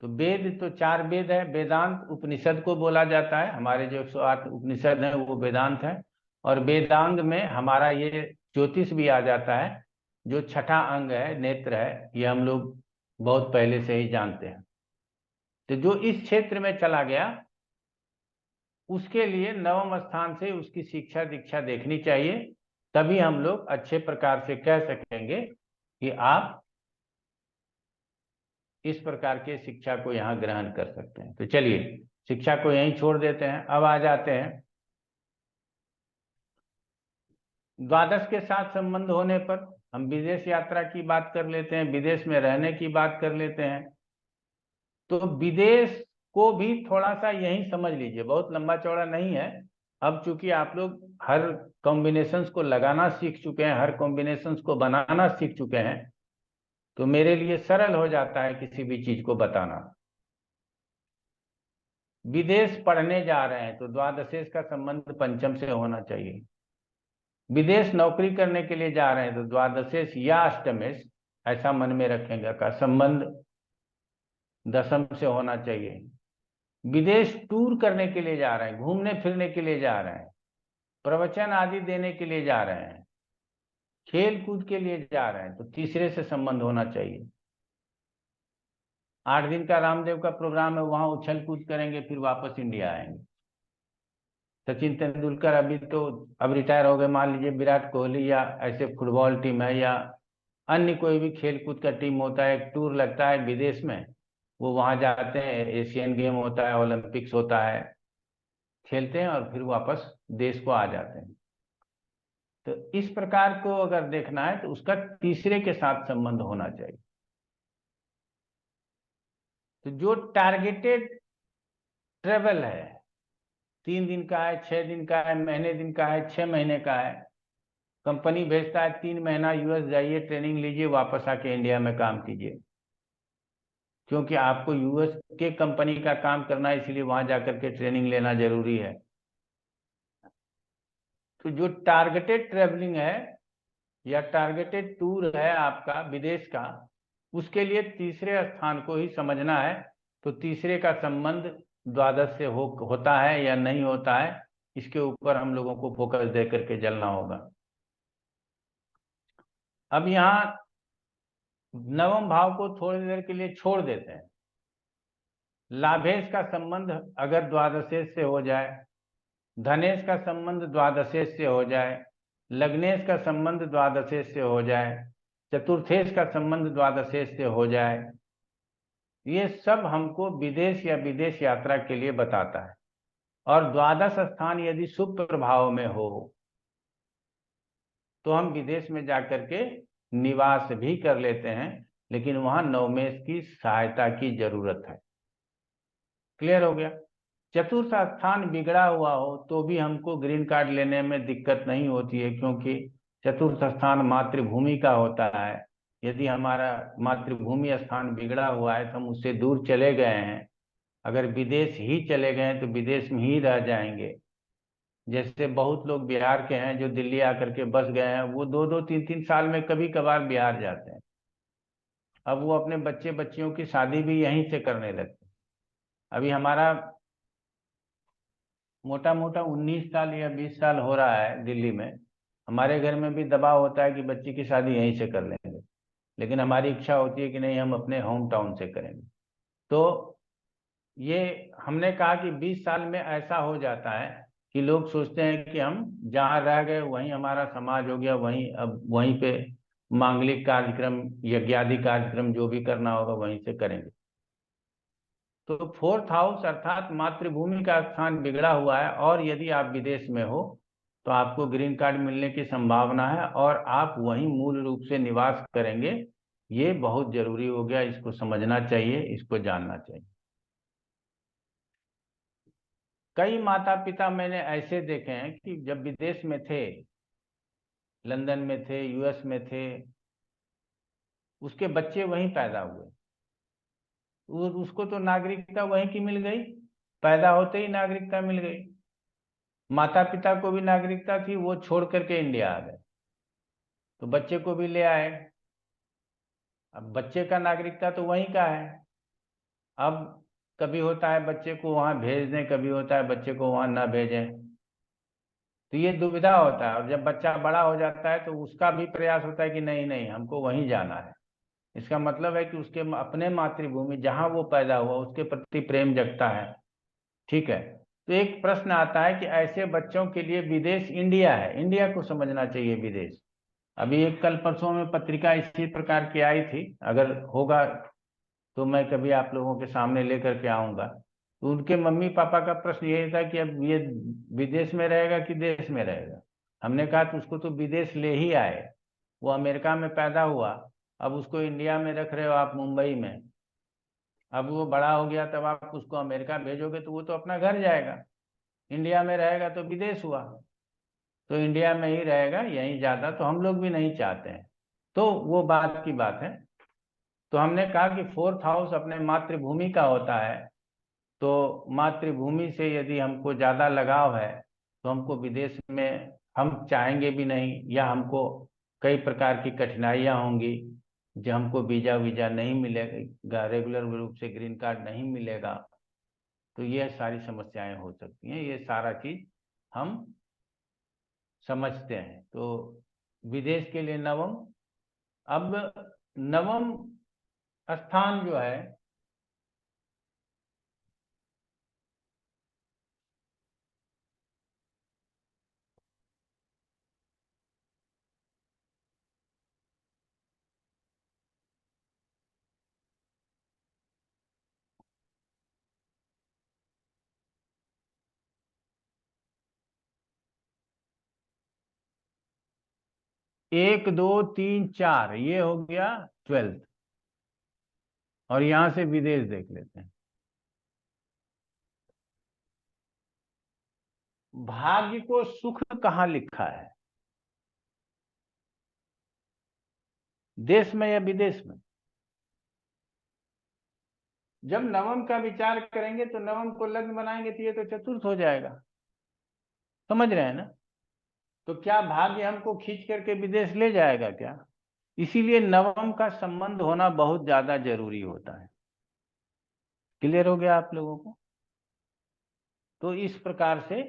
तो वेद तो 4 वेद है, वेदांत उपनिषद को बोला जाता है, हमारे जो 108 उपनिषद है वो वेदांत है, और वेदांग में हमारा ये ज्योतिष भी आ जाता है, जो छठा अंग है, नेत्र है, ये हम लोग बहुत पहले से ही जानते हैं। तो जो इस क्षेत्र में चला गया उसके लिए नवम स्थान से उसकी शिक्षा दीक्षा देखनी चाहिए, तभी हम लोग अच्छे प्रकार से कह सकेंगे कि आप इस प्रकार के शिक्षा को यहाँ ग्रहण कर सकते हैं। तो चलिए शिक्षा को यहीं छोड़ देते हैं। अब आ जाते हैं द्वादश के साथ संबंध होने पर हम विदेश यात्रा की बात कर लेते हैं, विदेश में रहने की बात कर लेते हैं। तो विदेश को भी थोड़ा सा यही समझ लीजिए, बहुत लंबा चौड़ा नहीं है। अब चूंकि आप लोग हर कॉम्बिनेशंस को लगाना सीख चुके हैं, हर कॉम्बिनेशंस को बनाना सीख चुके हैं, तो मेरे लिए सरल हो जाता है किसी भी चीज को बताना। विदेश पढ़ने जा रहे हैं तो द्वादशेश का संबंध पंचम से होना चाहिए। विदेश नौकरी करने के लिए जा रहे हैं तो द्वादशेश या अष्टमेश, ऐसा मन में रखेंगे, का संबंध दशम से होना चाहिए। विदेश टूर करने के लिए जा रहे हैं, घूमने फिरने के लिए जा रहे हैं, प्रवचन आदि देने के लिए जा रहे हैं, खेल कूद के लिए जा रहे हैं, तो तीसरे से संबंध होना चाहिए। 8 दिन का रामदेव का प्रोग्राम है, वहां उछल कूद करेंगे, फिर वापस इंडिया आएंगे। सचिन तेंदुलकर अभी तो अब रिटायर हो गए, मान लीजिए विराट कोहली या ऐसे फुटबॉल टीम है या अन्य कोई भी खेल कूद का टीम होता है, एक टूर लगता है विदेश में, वो वहां जाते हैं, एशियन गेम होता है, ओलंपिक्स होता है, खेलते हैं और फिर वापस देश को आ जाते हैं। तो इस प्रकार को अगर देखना है तो उसका तीसरे के साथ संबंध होना चाहिए। तो जो टारगेटेड ट्रेवल है, 3 दिन का है, 6 दिन का है, महीने दिन का है, 6 महीने का है, कंपनी भेजता है 3 महीना यूएस जाइए, ट्रेनिंग लीजिए, वापस आके इंडिया में काम कीजिए, क्योंकि आपको यूएस के कंपनी का काम करना है, इसलिए वहां जाकर के ट्रेनिंग लेना जरूरी है। तो जो टारगेटेड ट्रेवलिंग है या टारगेटेड टूर है आपका विदेश का, उसके लिए तीसरे स्थान को ही समझना है। तो तीसरे का संबंध द्वादश से होता है या नहीं होता है, इसके ऊपर हम लोगों को फोकस दे करके चलना होगा। अब यहाँ नवम भाव को थोड़ी देर के लिए छोड़ देते हैं। लाभेश का संबंध अगर द्वादशेश से हो जाए, धनेश का संबंध द्वादशेश से हो जाए, लग्नेश का संबंध द्वादशेश से हो जाए, चतुर्थेश का संबंध द्वादशेश से हो जाए, ये सब हमको विदेश या विदेश यात्रा के लिए बताता है। और द्वादश स्थान यदि शुभ प्रभाव में हो तो हम विदेश में जाकर के निवास भी कर लेते हैं, लेकिन वहां नवमेश की सहायता की जरूरत है। क्लियर हो गया? चतुर्थ स्थान बिगड़ा हुआ हो तो भी हमको ग्रीन कार्ड लेने में दिक्कत नहीं होती है, क्योंकि चतुर्थ स्थान मातृभूमि का होता है। यदि हमारा मातृभूमि स्थान बिगड़ा हुआ है तो हम उससे दूर चले गए हैं, अगर विदेश ही चले गए तो विदेश में ही रह जाएंगे। जैसे बहुत लोग बिहार के हैं जो दिल्ली आकर के बस गए हैं, वो 2-2, 3-3 साल में कभी कभार बिहार जाते हैं। अब वो अपने बच्चे बच्चियों की शादी भी यहीं से करने लगते हैं। अभी हमारा मोटा मोटा 19 साल या 20 साल हो रहा है दिल्ली में। हमारे घर में भी दबाव होता है कि बच्ची की शादी यहीं से कर लेंगे, लेकिन हमारी इच्छा होती है कि नहीं, हम अपने होम टाउन से करेंगे। तो ये हमने कहा कि 20 साल में ऐसा हो जाता है कि लोग सोचते हैं कि हम जहाँ रह गए वहीं हमारा समाज हो गया, वहीं अब वहीं पे मांगलिक कार्यक्रम, यज्ञादि कार्यक्रम जो भी करना होगा वहीं से करेंगे। तो 4th हाउस अर्थात मातृभूमि का स्थान बिगड़ा हुआ है, और यदि आप विदेश में हो तो आपको ग्रीन कार्ड मिलने की संभावना है और आप वहीं मूल रूप से निवास करेंगे। ये बहुत जरूरी हो गया, इसको समझना चाहिए, इसको जानना चाहिए। कई माता पिता मैंने ऐसे देखे हैं कि जब विदेश में थे, लंदन में थे, यूएस में थे, उसके बच्चे वहीं पैदा हुए, उसको तो नागरिकता वहीं की मिल गई, पैदा होते ही नागरिकता मिल गई। माता पिता को भी नागरिकता थी, वो छोड़ करके इंडिया आ गए, तो बच्चे को भी ले आए। अब बच्चे का नागरिकता तो वहीं का है। अब कभी होता है बच्चे को वहां भेज दें, कभी होता है बच्चे को वहां ना भेजें, तो ये दुविधा होता है। और जब बच्चा बड़ा हो जाता है तो उसका भी प्रयास होता है कि नहीं नहीं, हमको वहीं जाना है। इसका मतलब है कि उसके अपने मातृभूमि जहां वो पैदा हुआ उसके प्रति प्रेम जगता है। ठीक है, तो एक प्रश्न आता है कि ऐसे बच्चों के लिए विदेश इंडिया है, इंडिया को समझना चाहिए विदेश। अभी एक कल परसों में पत्रिका इसी प्रकार की आई थी, अगर होगा तो मैं कभी आप लोगों के सामने लेकर के आऊंगा। तो उनके मम्मी पापा का प्रश्न यही था कि अब ये विदेश में रहेगा कि देश में रहेगा। हमने कहा कि उसको तो विदेश ले ही आए, वो अमेरिका में पैदा हुआ, अब उसको इंडिया में रख रहे हो आप, मुंबई में। अब वो बड़ा हो गया, तब आप उसको अमेरिका भेजोगे तो वो तो अपना घर जाएगा। इंडिया में रहेगा तो विदेश हुआ, तो इंडिया में ही रहेगा, यहीं ज्यादा तो हम लोग भी नहीं चाहते हैं। तो वो बात की बात है। तो हमने कहा कि फोर्थ हाउस अपने मातृभूमि का होता है, तो मातृभूमि से यदि हमको ज्यादा लगाव है तो हमको विदेश में हम चाहेंगे भी नहीं, या हमको कई प्रकार की कठिनाइयां होंगी, जो हमको वीजा वीजा नहीं मिलेगा, रेगुलर रूप से ग्रीन कार्ड नहीं मिलेगा, तो ये सारी समस्याएं हो सकती हैं। ये सारा चीज हम समझते हैं। तो विदेश के लिए नवम, अब नवम स्थान जो है, एक दो तीन चार, ये हो गया 12th। और यहां से विदेश देख लेते हैं। भाग्य को सुख कहाँ लिखा है, देश में या विदेश में? जब नवम का विचार करेंगे तो नवम को लग्न बनाएंगे तो ये तो चतुर्थ हो जाएगा, समझ रहे हैं ना? तो क्या भाग्य हमको खींच करके विदेश ले जाएगा क्या? इसीलिए नवम का संबंध होना बहुत ज्यादा जरूरी होता है। क्लियर हो गया आप लोगों को? तो इस प्रकार से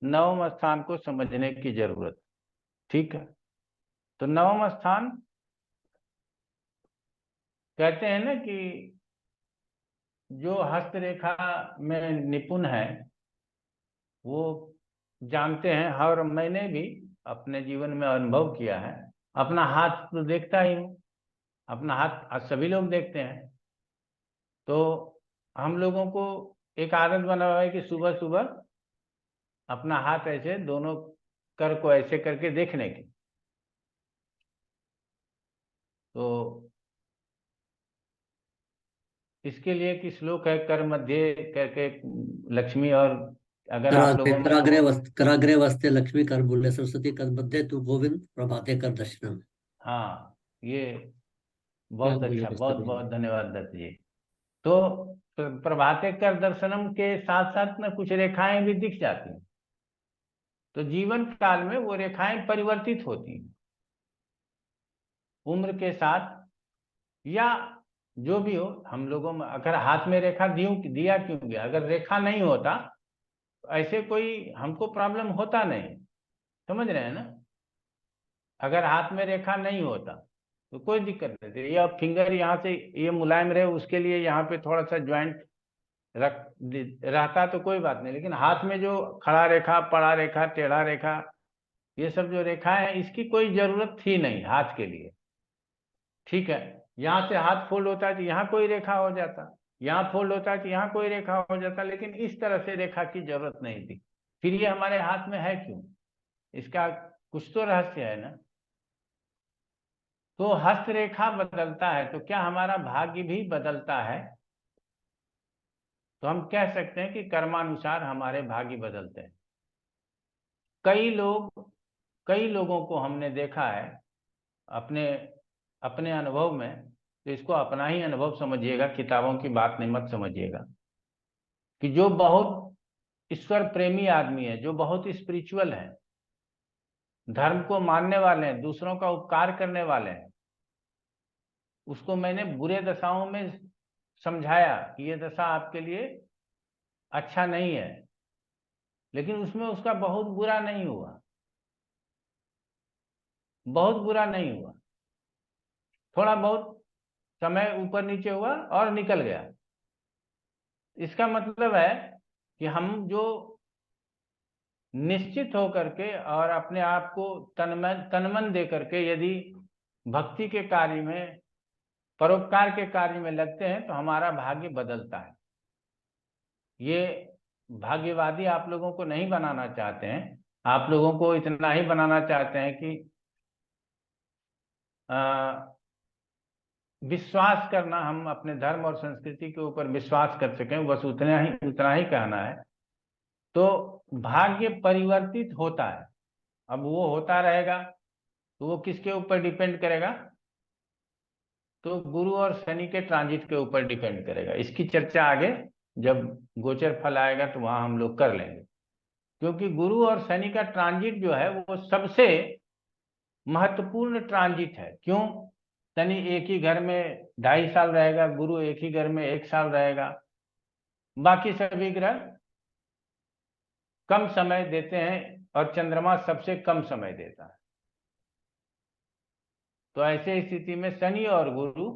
नवम स्थान को समझने की जरूरत। ठीक है, तो नवम स्थान कहते हैं ना कि जो हस्तरेखा में निपुण है वो जानते हैं, और मैंने भी अपने जीवन में अनुभव किया है। अपना हाथ तो देखता ही हूँ, अपना हाथ सभी लोग देखते हैं। तो हम लोगों को एक आदत बना हुआ है कि सुबह सुबह अपना हाथ ऐसे दोनों कर को ऐसे करके देखने की। तो इसके लिए एक श्लोक है, कर मध्य करके लक्ष्मी, और अगर आप लोगों में कराग्रे वस्ते लक्ष्मी कर मूल्य सरस्वती कर मध्य तू गोविंद प्रभाते कर दर्शनम। हाँ, ये क्या बहुत बोले अच्छा, बहुत पुस्तक बहुत में? धन्यवाद दत्त जी। तो प्रभाते कर दर्शनम के साथ साथ में कुछ रेखाएं भी दिख जाती हैं, तो जीवन काल में वो रेखाएं परिवर्तित होती हैं उम्र के साथ, या जो भी हो। हम लोगों में अगर हाथ में रेखा दिया क्यों गया? अगर रेखा नहीं होता तो ऐसे कोई हमको प्रॉब्लम होता नहीं, समझ रहे हैं ना? अगर हाथ में रेखा नहीं होता तो कोई दिक्कत नहीं थी। ये फिंगर यहाँ से ये मुलायम रहे, उसके लिए यहाँ पे थोड़ा सा ज्वाइंट रहता तो कोई बात नहीं, लेकिन हाथ में जो खड़ा रेखा, पड़ा रेखा, टेढ़ा रेखा, ये सब जो रेखा है, इसकी कोई जरूरत थी नहीं हाथ के लिए। ठीक है, यहाँ से हाथ फोल्ड होता है तो यहाँ कोई रेखा हो जाता, यहाँ फोल्ड होता है तो यहाँ कोई रेखा हो जाता, लेकिन इस तरह से रेखा की जरूरत नहीं थी। फिर ये हमारे हाथ में है क्यों? इसका कुछ तो रहस्य है ना। तो हस्तरेखा बदलता है तो क्या हमारा भाग्य भी बदलता है? तो हम कह सकते हैं कि कर्मानुसार हमारे भाग्य बदलते हैं। कई लोगों को हमने देखा है अपने अपने अनुभव में, तो इसको अपना ही अनुभव समझिएगा, किताबों की बात नहीं मत समझिएगा, कि जो बहुत ईश्वर प्रेमी आदमी है, जो बहुत स्पिरिचुअल है, धर्म को मानने वाले हैं, दूसरों का उपकार करने वाले हैं, उसको मैंने बुरे दशाओं में समझाया कि ये दशा आपके लिए अच्छा नहीं है, लेकिन उसमें उसका बहुत बुरा नहीं हुआ, बहुत बुरा नहीं हुआ, थोड़ा बहुत समय ऊपर नीचे हुआ और निकल गया। इसका मतलब है कि हम जो निश्चित होकर के और अपने आप को तनमन दे करके यदि भक्ति के कार्य में, परोपकार के कार्य में लगते हैं तो हमारा भाग्य बदलता है। ये भाग्यवादी आप लोगों को नहीं बनाना चाहते हैं, आप लोगों को इतना ही बनाना चाहते हैं कि विश्वास करना, हम अपने धर्म और संस्कृति के ऊपर विश्वास कर सकें, बस उतना ही कहना है। तो भाग्य परिवर्तित होता है, अब वो होता रहेगा तो वो किसके ऊपर डिपेंड करेगा? तो गुरु और शनि के ट्रांजिट के ऊपर डिपेंड करेगा। इसकी चर्चा आगे जब गोचर फल आएगा तो वहां हम लोग कर लेंगे, क्योंकि गुरु और शनि का ट्रांजिट जो है वो सबसे महत्वपूर्ण ट्रांजिट है। क्यों? शनि एक ही घर में 2.5 साल रहेगा, गुरु एक ही घर में 1 साल रहेगा, बाकी सभी ग्रह कम समय देते हैं और चंद्रमा सबसे कम समय देता है। तो ऐसे स्थिति में शनि और गुरु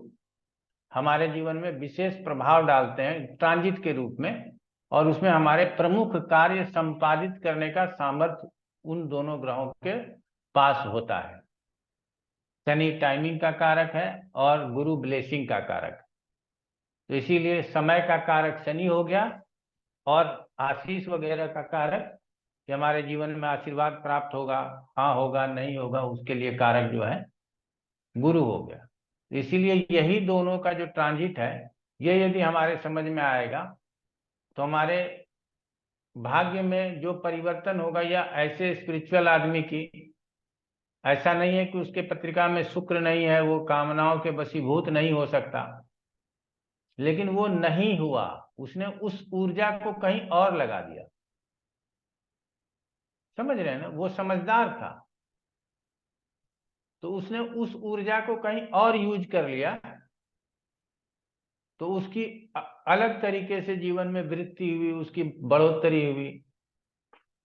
हमारे जीवन में विशेष प्रभाव डालते हैं ट्रांजिट के रूप में, और उसमें हमारे प्रमुख कार्य संपादित करने का सामर्थ्य उन दोनों ग्रहों के पास होता है। शनि टाइमिंग का कारक है और गुरु ब्लेसिंग का कारक है। तो इसीलिए समय का कारक शनि हो गया और आशीष वगैरह का कारक कि हमारे जीवन में आशीर्वाद प्राप्त होगा, हाँ होगा नहीं होगा, उसके लिए कारक जो है गुरु हो गया। इसीलिए यही दोनों का जो ट्रांजिट है, ये यदि हमारे समझ में आएगा तो हमारे भाग्य में जो परिवर्तन होगा, या ऐसे स्पिरिचुअल आदमी की, ऐसा नहीं है कि उसके पत्रिका में शुक्र नहीं है, वो कामनाओं के वशीभूत नहीं हो सकता, लेकिन वो नहीं हुआ, उसने उस ऊर्जा को कहीं और लगा दिया। समझ रहे हैं ना? वो समझदार था तो उसने उस ऊर्जा को कहीं और यूज कर लिया, तो उसकी अलग तरीके से जीवन में वृद्धि हुई, उसकी बढ़ोतरी हुई।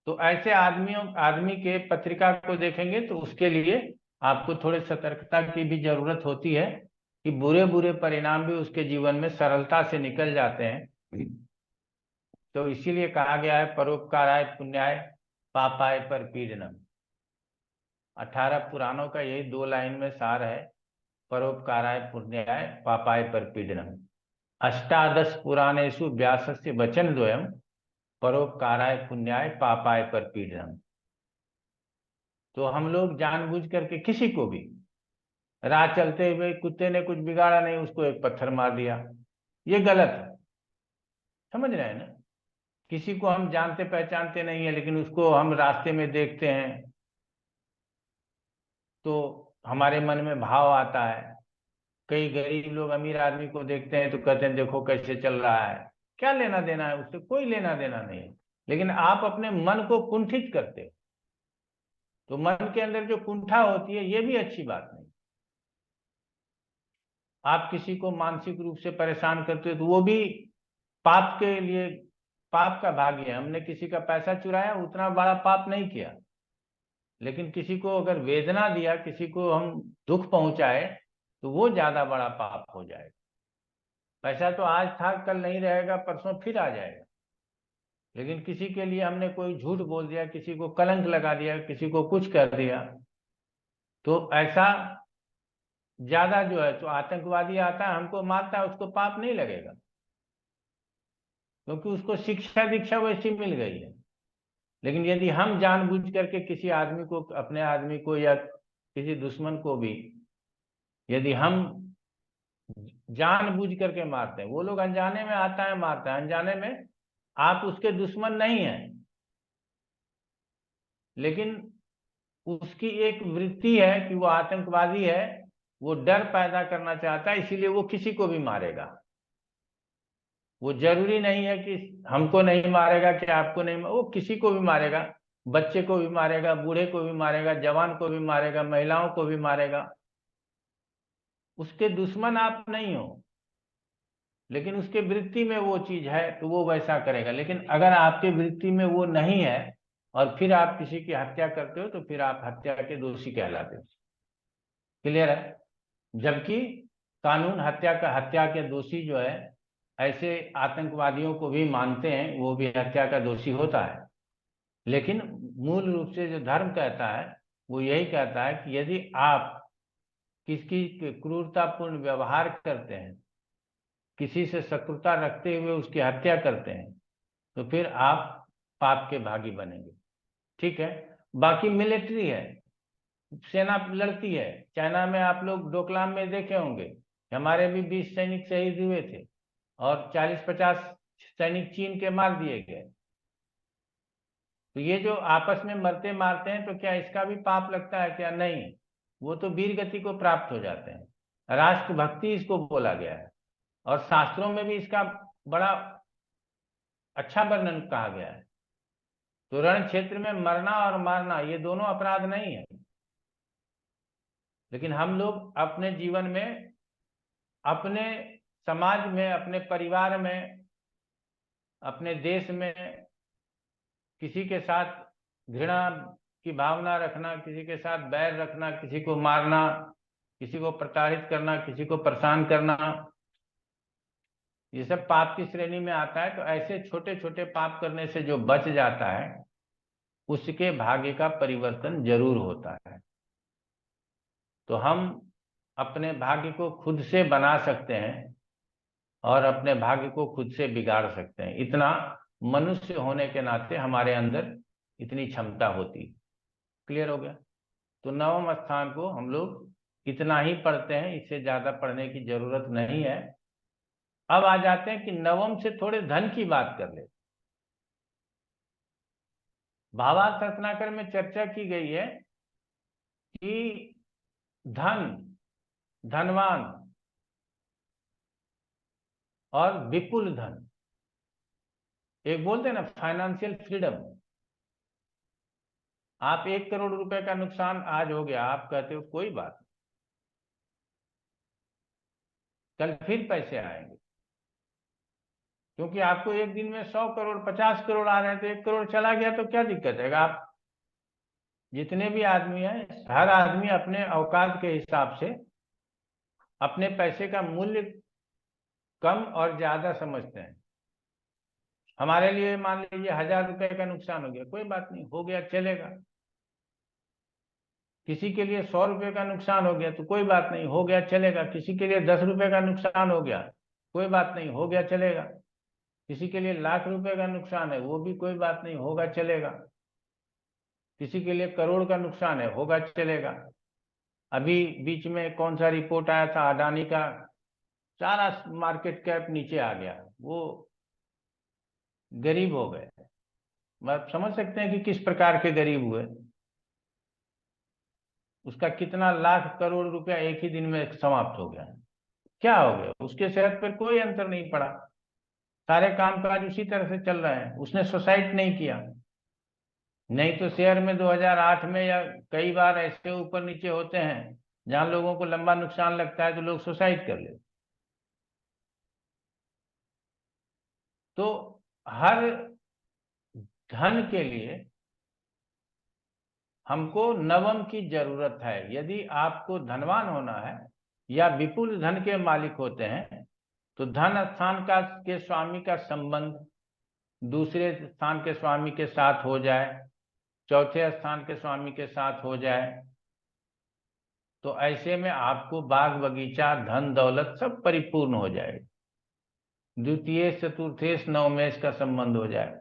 तो ऐसे आदमी के पत्रिका को देखेंगे तो उसके लिए आपको थोड़े सतर्कता की भी जरूरत होती है कि बुरे बुरे परिणाम भी उसके जीवन में सरलता से निकल जाते हैं। तो इसीलिए कहा गया है परोपकाराय पुण्याय पापाय परपीडनम। 18 पुराणों का यही 2 लाइन में सार है, परोपकाराय पुण्याय पापाय परपीडनम। 18 पुराणेषु व्यासस्य वचन द्वयम् परोपकाराय पुण्याय पापाय परपीडनम। तो हम लोग जानबूझ करके किसी को भी, राह चलते हुए कुत्ते ने कुछ बिगाड़ा नहीं, उसको एक पत्थर मार दिया, ये गलत है। समझ रहे हैं ना? किसी को हम जानते पहचानते नहीं है, लेकिन उसको हम रास्ते में देखते हैं तो हमारे मन में भाव आता है। कई गरीब लोग अमीर आदमी को देखते हैं तो कहते हैं देखो कैसे चल रहा है, क्या लेना देना है उससे? कोई लेना देना नहीं है। लेकिन आप अपने मन को कुंठित करते हो, तो मन के अंदर जो कुंठा होती है, ये भी अच्छी बात नहीं। आप किसी को मानसिक रूप से परेशान करते हो तो वो भी पाप के लिए, पाप का भागी है। हमने किसी का पैसा चुराया, उतना बड़ा पाप नहीं किया, लेकिन किसी को अगर वेदना दिया, किसी को हम दुख पहुंचाए, तो वो ज्यादा बड़ा पाप हो जाएगा। पैसा तो आज था कल नहीं रहेगा, परसों फिर आ जाएगा, लेकिन किसी के लिए हमने कोई झूठ बोल दिया, किसी को कलंक लगा दिया, किसी को कुछ कर दिया, तो ऐसा ज्यादा जो है, तो आतंकवादी आता है हमको मारता है, उसको पाप नहीं लगेगा, क्योंकि उसको शिक्षा दीक्षा वैसी मिल गई है। लेकिन यदि हम जानबूझ करके किसी आदमी को, अपने आदमी को या किसी दुश्मन को भी यदि हम जानबूझ करके मारते हैं, वो लोग अनजाने में आता है मारता है, अनजाने में आप उसके दुश्मन नहीं हैं, लेकिन उसकी एक वृत्ति है कि वो आतंकवादी है, वो डर पैदा करना चाहता है, इसीलिए वो किसी को भी मारेगा। वो जरूरी नहीं है कि हमको नहीं मारेगा कि आपको नहीं, वो किसी को भी मारेगा, बच्चे को भी मारेगा, बूढ़े को भी मारेगा, जवान को भी मारेगा, महिलाओं को भी मारेगा। उसके दुश्मन आप नहीं हो, लेकिन उसके वृत्ति में वो चीज है तो वो वैसा करेगा। लेकिन अगर आपके वृत्ति में वो नहीं है और फिर आप किसी की हत्या करते हो तो फिर आप हत्या के दोषी कहलाते हो। क्लियर है? जबकि कानून हत्या के दोषी जो है, ऐसे आतंकवादियों को भी मानते हैं, वो भी हत्या का दोषी होता है। लेकिन मूल रूप से जो धर्म कहता है वो यही कहता है कि यदि आप किसकी क्रूरतापूर्ण व्यवहार करते हैं, किसी से शत्रुता रखते हुए उसकी हत्या करते हैं, तो फिर आप पाप के भागी बनेंगे। ठीक है? बाकी मिलिट्री है, सेना लड़ती है। चाइना में आप लोग डोकलाम में देखे होंगे, हमारे भी 20 सैनिक शहीद हुए थे और 40-50 सैनिक चीन के मार दिए गए। तो ये जो आपस में मरते मारते हैं, तो क्या इसका भी पाप लगता है क्या? नहीं, वो तो वीर गति को प्राप्त हो जाते हैं। राष्ट्रभक्ति इसको बोला गया है और शास्त्रों में भी इसका बड़ा अच्छा वर्णन कहा गया है। तो रण क्षेत्र में मरना और मारना ये दोनों अपराध नहीं है, लेकिन हम लोग अपने जीवन में, अपने समाज में, अपने परिवार में, अपने देश में किसी के साथ घृणा की भावना रखना, किसी के साथ बैर रखना, किसी को मारना, किसी को प्रताड़ित करना, किसी को परेशान करना, ये सब पाप की श्रेणी में आता है। तो ऐसे छोटे छोटे पाप करने से जो बच जाता है उसके भाग्य का परिवर्तन जरूर होता है। तो हम अपने भाग्य को खुद से बना सकते हैं और अपने भाग्य को खुद से बिगाड़ सकते हैं। इतना मनुष्य होने के नाते हमारे अंदर इतनी क्षमता होती। क्लियर हो गया? तो नवम स्थान को हम लोग इतना ही पढ़ते हैं, इससे ज्यादा पढ़ने की जरूरत नहीं है। अब आ जाते हैं कि नवम से थोड़े धन की बात कर ले। भावार्थ रत्नाकर में चर्चा की गई है कि धन, धनवान और विपुल धन, एक बोलते हैं ना फाइनेंशियल फ्रीडम। आप 1 करोड़ रुपए का नुकसान आज हो गया, आप कहते हो कोई बात नहीं, कल फिर पैसे आएंगे, क्योंकि आपको एक दिन में 100 करोड़ 50 करोड़ आ रहे हैं, तो 1 करोड़ चला गया तो क्या दिक्कत है? आप जितने भी आदमी हैं, हर आदमी अपने औकात के हिसाब से अपने पैसे का मूल्य कम और ज्यादा समझते हैं। हमारे लिए मान लीजिए 1000 रुपए का नुकसान हो गया, कोई बात नहीं, हो गया चलेगा। किसी के लिए 100 रुपए का नुकसान हो गया तो कोई बात नहीं, हो गया चलेगा। किसी के लिए 10 रुपए का नुकसान हो गया, कोई बात नहीं, हो गया चलेगा। किसी के लिए लाख रुपए का नुकसान है, वो भी कोई बात नहीं, होगा चलेगा। किसी के लिए करोड़ का नुकसान है, होगा चलेगा। अभी बीच में कौन सा रिपोर्ट आया था, अडानी का सारा मार्केट कैप नीचे आ गया, वो गरीब हो गए। आप समझ सकते हैं कि किस प्रकार के गरीब हुए। उसका कितना लाख करोड़ रुपया एक ही दिन में समाप्त हो गया। क्या हो गया? उसके सेहत पर कोई अंतर नहीं पड़ा, सारे कामकाज उसी तरह से चल रहे हैं, उसने सुसाइड नहीं किया। नहीं तो शेयर में 2008 में या कई बार ऐसे ऊपर नीचे होते हैं जहां लोगों को लंबा नुकसान लगता है तो लोग सुसाइड कर लेते। तो हर धन के लिए हमको नवम की जरूरत है। यदि आपको धनवान होना है या विपुल धन के मालिक होते हैं तो धन स्थान का के स्वामी का संबंध दूसरे स्थान के स्वामी के साथ हो जाए, चौथे स्थान के स्वामी के साथ हो जाए, तो ऐसे में आपको बाग बगीचा, धन दौलत सब परिपूर्ण हो जाए। द्वितीय चतुर्थेश नवमेश का संबंध हो जाए।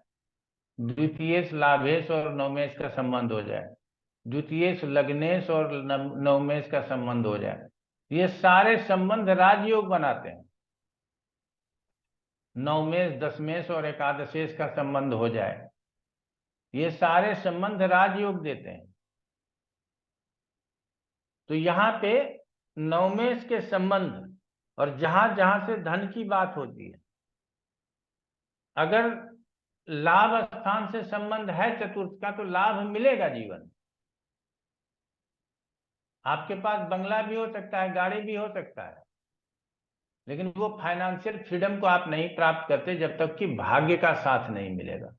द्वितीयेश लाभेश और नवमेश का संबंध हो जाए, द्वितीयेश लग्नेश और नवमेश का संबंध हो जाए, ये सारे संबंध राजयोग बनाते हैं। नवमेश, दशमेश और एकादशेश का संबंध हो जाए, ये सारे संबंध राजयोग देते हैं। तो यहाँ पे नवमेश के संबंध और जहां जहां से धन की बात होती है, अगर लाभ स्थान से संबंध है चतुर्थ का तो लाभ मिलेगा जीवन। आपके पास बंगला भी हो सकता है, गाड़ी भी हो सकता है, लेकिन वो फाइनेंशियल फ्रीडम को आप नहीं प्राप्त करते जब तक कि भाग्य का साथ नहीं मिलेगा।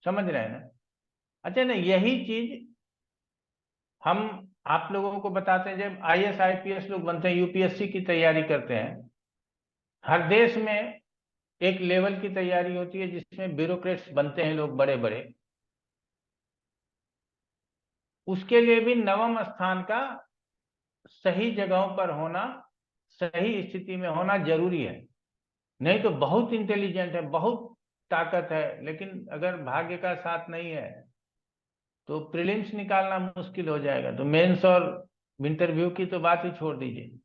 समझ रहे हैं ना? अच्छा ना, यही चीज हम आप लोगों को बताते हैं जब IAS IPS लोग बनते हैं, UPSC की तैयारी करते हैं। हर देश में एक लेवल की तैयारी होती है जिसमें ब्यूरोक्रेट्स बनते हैं लोग बड़े बड़े। उसके लिए भी नवम स्थान का सही जगहों पर होना, सही स्थिति में होना जरूरी है। नहीं तो बहुत इंटेलिजेंट है, बहुत ताकत है, लेकिन अगर भाग्य का साथ नहीं है तो प्रीलिम्स निकालना मुश्किल हो जाएगा। तो मेंस और इंटरव्यू की तो बात ही छोड़ दीजिए।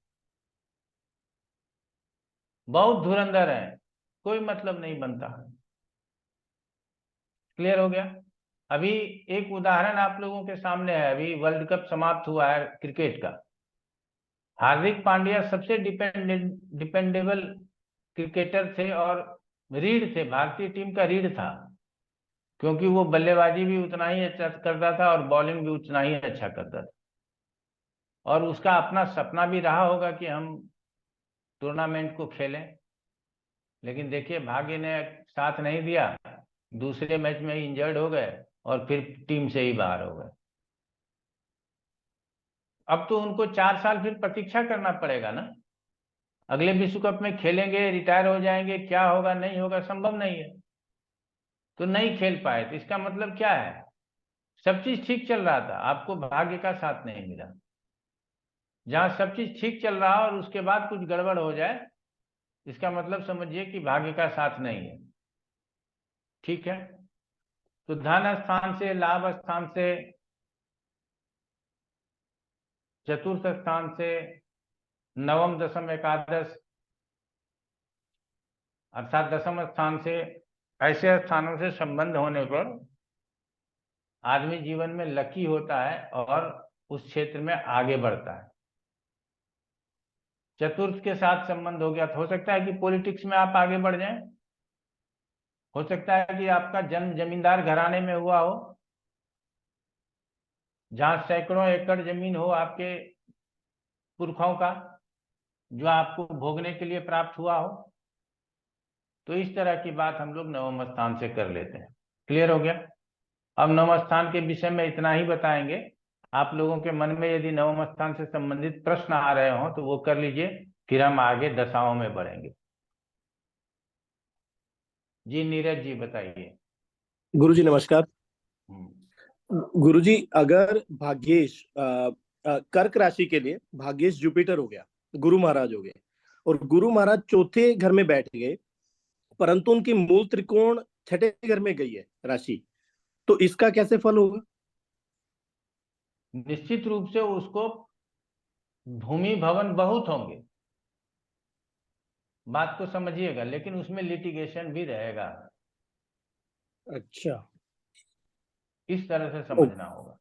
बहुत धुरंधर है, कोई मतलब नहीं बनता। क्लियर हो गया? अभी एक उदाहरण आप लोगों के सामने है, अभी वर्ल्ड कप समाप्त हुआ है क्रिकेट का। हार्दिक पांड्या सबसे डिपेंडेबल क्रिकेटर थे और रीढ़ थे, भारतीय टीम का रीढ़ था, क्योंकि वो बल्लेबाजी भी उतना ही अच्छा करता था और बॉलिंग भी उतना ही अच्छा करता था। और उसका अपना सपना भी रहा होगा कि हम टूर्नामेंट को खेलें, लेकिन देखिए भाग्य ने साथ नहीं दिया, दूसरे मैच में इंजर्ड हो गए और फिर टीम से ही बाहर हो गए। अब तो उनको 4 साल फिर प्रतीक्षा करना पड़ेगा ना। अगले विश्व कप में खेलेंगे, रिटायर हो जाएंगे, क्या होगा नहीं होगा संभव नहीं है। तो नहीं खेल पाए, तो इसका मतलब क्या है? सब चीज ठीक चल रहा था, आपको भाग्य का साथ नहीं मिला। जहां सब चीज ठीक चल रहा और उसके बाद कुछ गड़बड़ हो जाए, इसका मतलब समझिए कि भाग्य का साथ नहीं है। ठीक है? तो धन स्थान से, लाभ स्थान से, चतुर्थ स्थान से, नवम, दशम, एकादश अर्थात दशम स्थान से, ऐसे स्थानों से संबंध होने पर आदमी जीवन में लकी होता है और उस क्षेत्र में आगे बढ़ता है। चतुर्थ के साथ संबंध हो गया तो हो सकता है कि पॉलिटिक्स में आप आगे बढ़ जाएं, हो सकता है कि आपका जन्म जमींदार घराने में हुआ हो, जहां सैकड़ों एकड़ जमीन हो आपके पुरखों का, जो आपको भोगने के लिए प्राप्त हुआ हो। तो इस तरह की बात हम लोग नवम स्थान से कर लेते हैं। क्लियर हो गया? अब नवम स्थान के विषय में इतना ही बताएंगे। आप लोगों के मन में यदि नवम स्थान से संबंधित प्रश्न आ रहे हो तो वो कर लीजिए, फिर हम आगे दशाओं में बढ़ेंगे। जी नीरज जी बताइए। गुरुजी नमस्कार। गुरुजी, अगर भाग्येश कर्क राशि के लिए भाग्येश जुपिटर हो गया, गुरु महाराज हो गए, और गुरु महाराज चौथे घर में बैठ गए, परंतु उनकी मूल त्रिकोण छठे घर में गई है राशि, तो इसका कैसे फल होगा? निश्चित रूप से उसको भूमि भवन बहुत होंगे, बात को समझिएगा, लेकिन उसमें लिटिगेशन भी रहेगा। अच्छा, इस तरह से समझना होगा।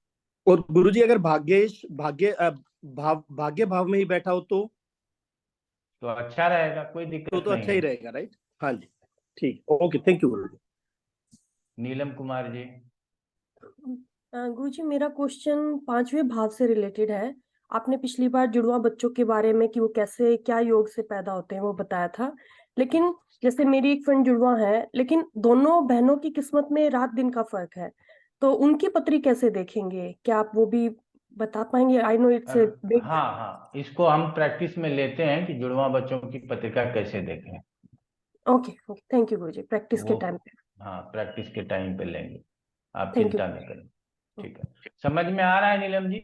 और गुरुजी अगर भाग्येश भाग्य भाव में ही बैठा हो तो अच्छा रहेगा, कोई दिक्कत तो नहीं अच्छा ही है। रहेगा, राइट? हाँ जी, ठीक, ओके, थैंक यू गुरुजी। नीलम कुमार जी। गुरुजी मेरा क्वेश्चन 5वें भाव से रिलेटेड है। आपने पिछली बार जुड़वा बच्चों के बारे में कि वो कैसे क्या योग से पैदा होते हैं वो बताया था, लेकिन जैसे मेरी एक फ्रेंड जुड़वा है, लेकिन दोनों बहनों की किस्मत में रात दिन का फर्क है, तो उनकी पत्री कैसे देखेंगे? क्या आप वो भी बता पाएंगे? I know it's big. हाँ, इसको हम प्रैक्टिस में लेते हैं कि जुड़वा बच्चों की पत्रिका कैसे देखें। Okay, thank you Guruji, practice के टाइम पे। हाँ, प्रैक्टिस के टाइम पे लेंगे, आप Thank चिंता न करें। ठीक है, समझ में आ रहा है नीलम जी?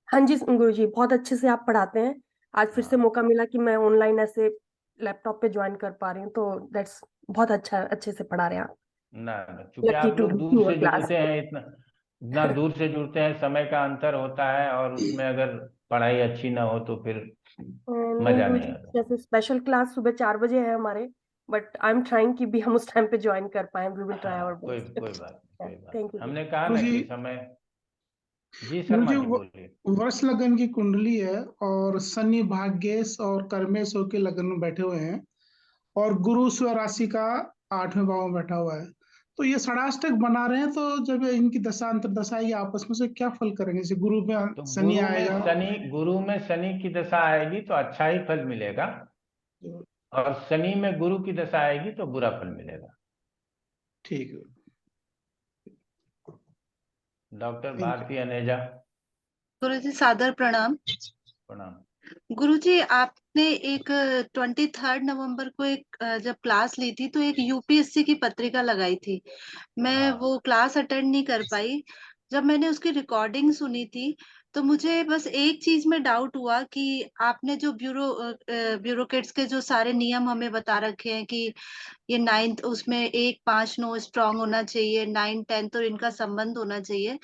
हाँ जी गुरुजी, बहुत अच्छे से आप पढ़ाते हैं। आज फिर से मौका मिला कि मैं ऑनलाइन ऐसे लैपटॉप पे ज्वाइन कर पा रही हूँ, तो दैट्स बहुत अच्छा, अच्छे से पढ़ा रहे हैं आप। ना क्योंकि लकी आप टू लोग डू दूर योर से क्लास। जुड़ते हैं, इतना इतना दूर से जुड़ते हैं, समय का अंतर होता है, और उसमें अगर पढ़ाई अच्छी ना हो तो फिर नहीं मजा नहीं गुरुजी, आता। जैसे स्पेशल क्लास सुबह 4 बजे है हमारे, बट आई एम ट्राइंग कि भी हम उस टाइम पे ज्वाइन कर पाए। वी विल ट्राई हाँ, आवर कोई बेस्ट। कोई बात नहीं, कोई बात थैंक नहीं। यू। हमने कहा ना गुरुजी, कि समय। जी शर्मा गुरुजी जी बोलिए। वर्ष लगन की कुंडली है और शनि भाग्येश और कर्मेश के लगन में बैठे हुए हैं, और गुरु स्वराशि का 8वें भाव में बैठा हुआ है। तो ये षडाष्टक बना रहे हैं, तो जब इनकी दशा अंतर्दशा आएगी आपस में से क्या फल करेंगे? जैसे गुरु में तो शनि आएगा, गुरु में शनि की दशा आएगी तो अच्छा ही फल मिलेगा, और शनि में गुरु की दशा आएगी तो बुरा फल मिलेगा। ठीक है, doctor thank you. Bharti Aneja. गुरुजी सादर प्रणाम। प्रणाम। गुरुजी, आपने एक 23 नवंबर को एक जब क्लास ली थी तो एक यूपीएससी की पत्रिका लगाई थी। मैं हाँ वो क्लास अटेंड नहीं कर पाई। जब मैंने उसकी रिकॉर्डिंग सुनी थी तो मुझे बस एक चीज में डाउट हुआ कि आपने जो ब्यूरोक्रेट्स के जो सारे नियम हमें बता रखे हैं कि ये 9th उसमें 1 5 9 स्ट्रांग होना चाहिए, 9 10 और इनका संबंध होना चाहिए।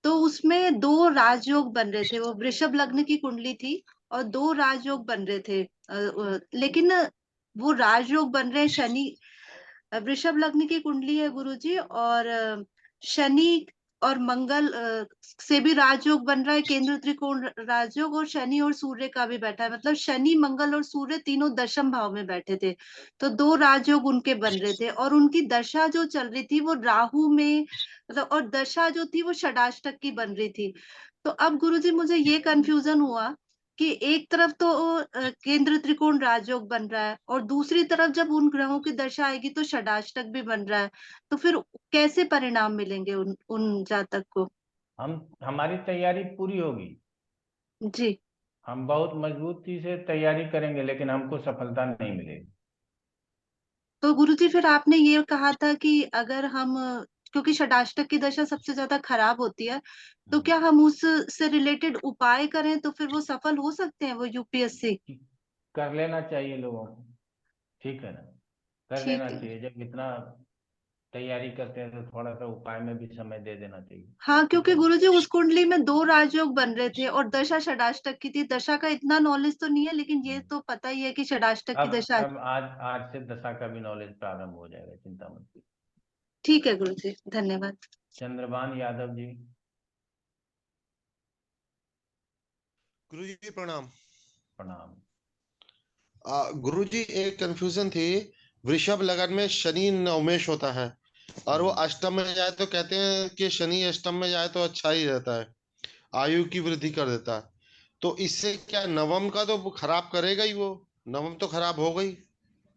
तो उसमें 2 राजयोग बन रहे थे, वो वृषभ लग्न की कुंडली थी और 2 राजयोग बन रहे थे। लेकिन वो राजयोग बन रहे हैं शनि, वृषभ लग्न की कुंडली है गुरुजी, और शनि और मंगल से भी राजयोग बन रहा है, केंद्र त्रिकोण राजयोग, और शनि और सूर्य का भी बैठा है। मतलब शनि मंगल और सूर्य तीनों दशम भाव में बैठे थे। तो 2 राजयोग उनके बन रहे थे और उनकी दशा जो चल रही थी वो राहु में, मतलब, और दशा जो थी वो षडाष्टक की बन रही थी। तो अब गुरुजी मुझे ये कंफ्यूजन हुआ कि एक तरफ तो केंद्र त्रिकोण राजयोग बन रहा है और दूसरी तरफ जब उन ग्रहों की दशा आएगी तो षडाष्टक भी बन रहा है। तो फिर कैसे परिणाम मिलेंगे उन उन जातक को? हमारी तैयारी पूरी होगी, जी। हम बहुत मजबूती से तैयारी करेंगे, लेकिन हमको सफलता नहीं मिलेगी। तो गुरुजी फिर आपने ये कहा था कि अगर हम, क्योंकि षडाष्टक की दशा सबसे ज्यादा खराब होती है, तो क्या हम उस से रिलेटेड उपाय करें तो फिर वो सफल हो सकते हैं, वो यूपीएससी? कर लेना चाहिए लोगों को, ठीक है ना, कर लेना ठीक है। चाहिए। जब इतना तैयारी करते हैं तो थोड़ा सा उपाय में भी समय दे देना चाहिए। हाँ, ठीक क्योंकि है ना। गुरुजी उस कुंडली में 2 राजयोग बन रहे थे और दशा षडाष्टक की थी। दशा का इतना नॉलेज तो नहीं है, लेकिन ये तो पता ही है कि षडाष्टक की दशा। अब आज आज से दशा का भी नॉलेज प्रारंभ हो जाएगा, चिंता मत कीजिए। ठीक है गुरुजी, धन्यवाद। चंद्रभान यादव जी। गुरुजी प्रणाम। प्रणाम। गुरुजी एक कंफ्यूजन थी, वृषभ लगन में शनि नवमेश होता है और वो अष्टम में जाए तो कहते हैं कि शनि अष्टम में जाए तो अच्छा ही रहता है, आयु की वृद्धि कर देता है। तो इससे क्या नवम का तो खराब करेगा ही, वो नवम तो खराब हो गई,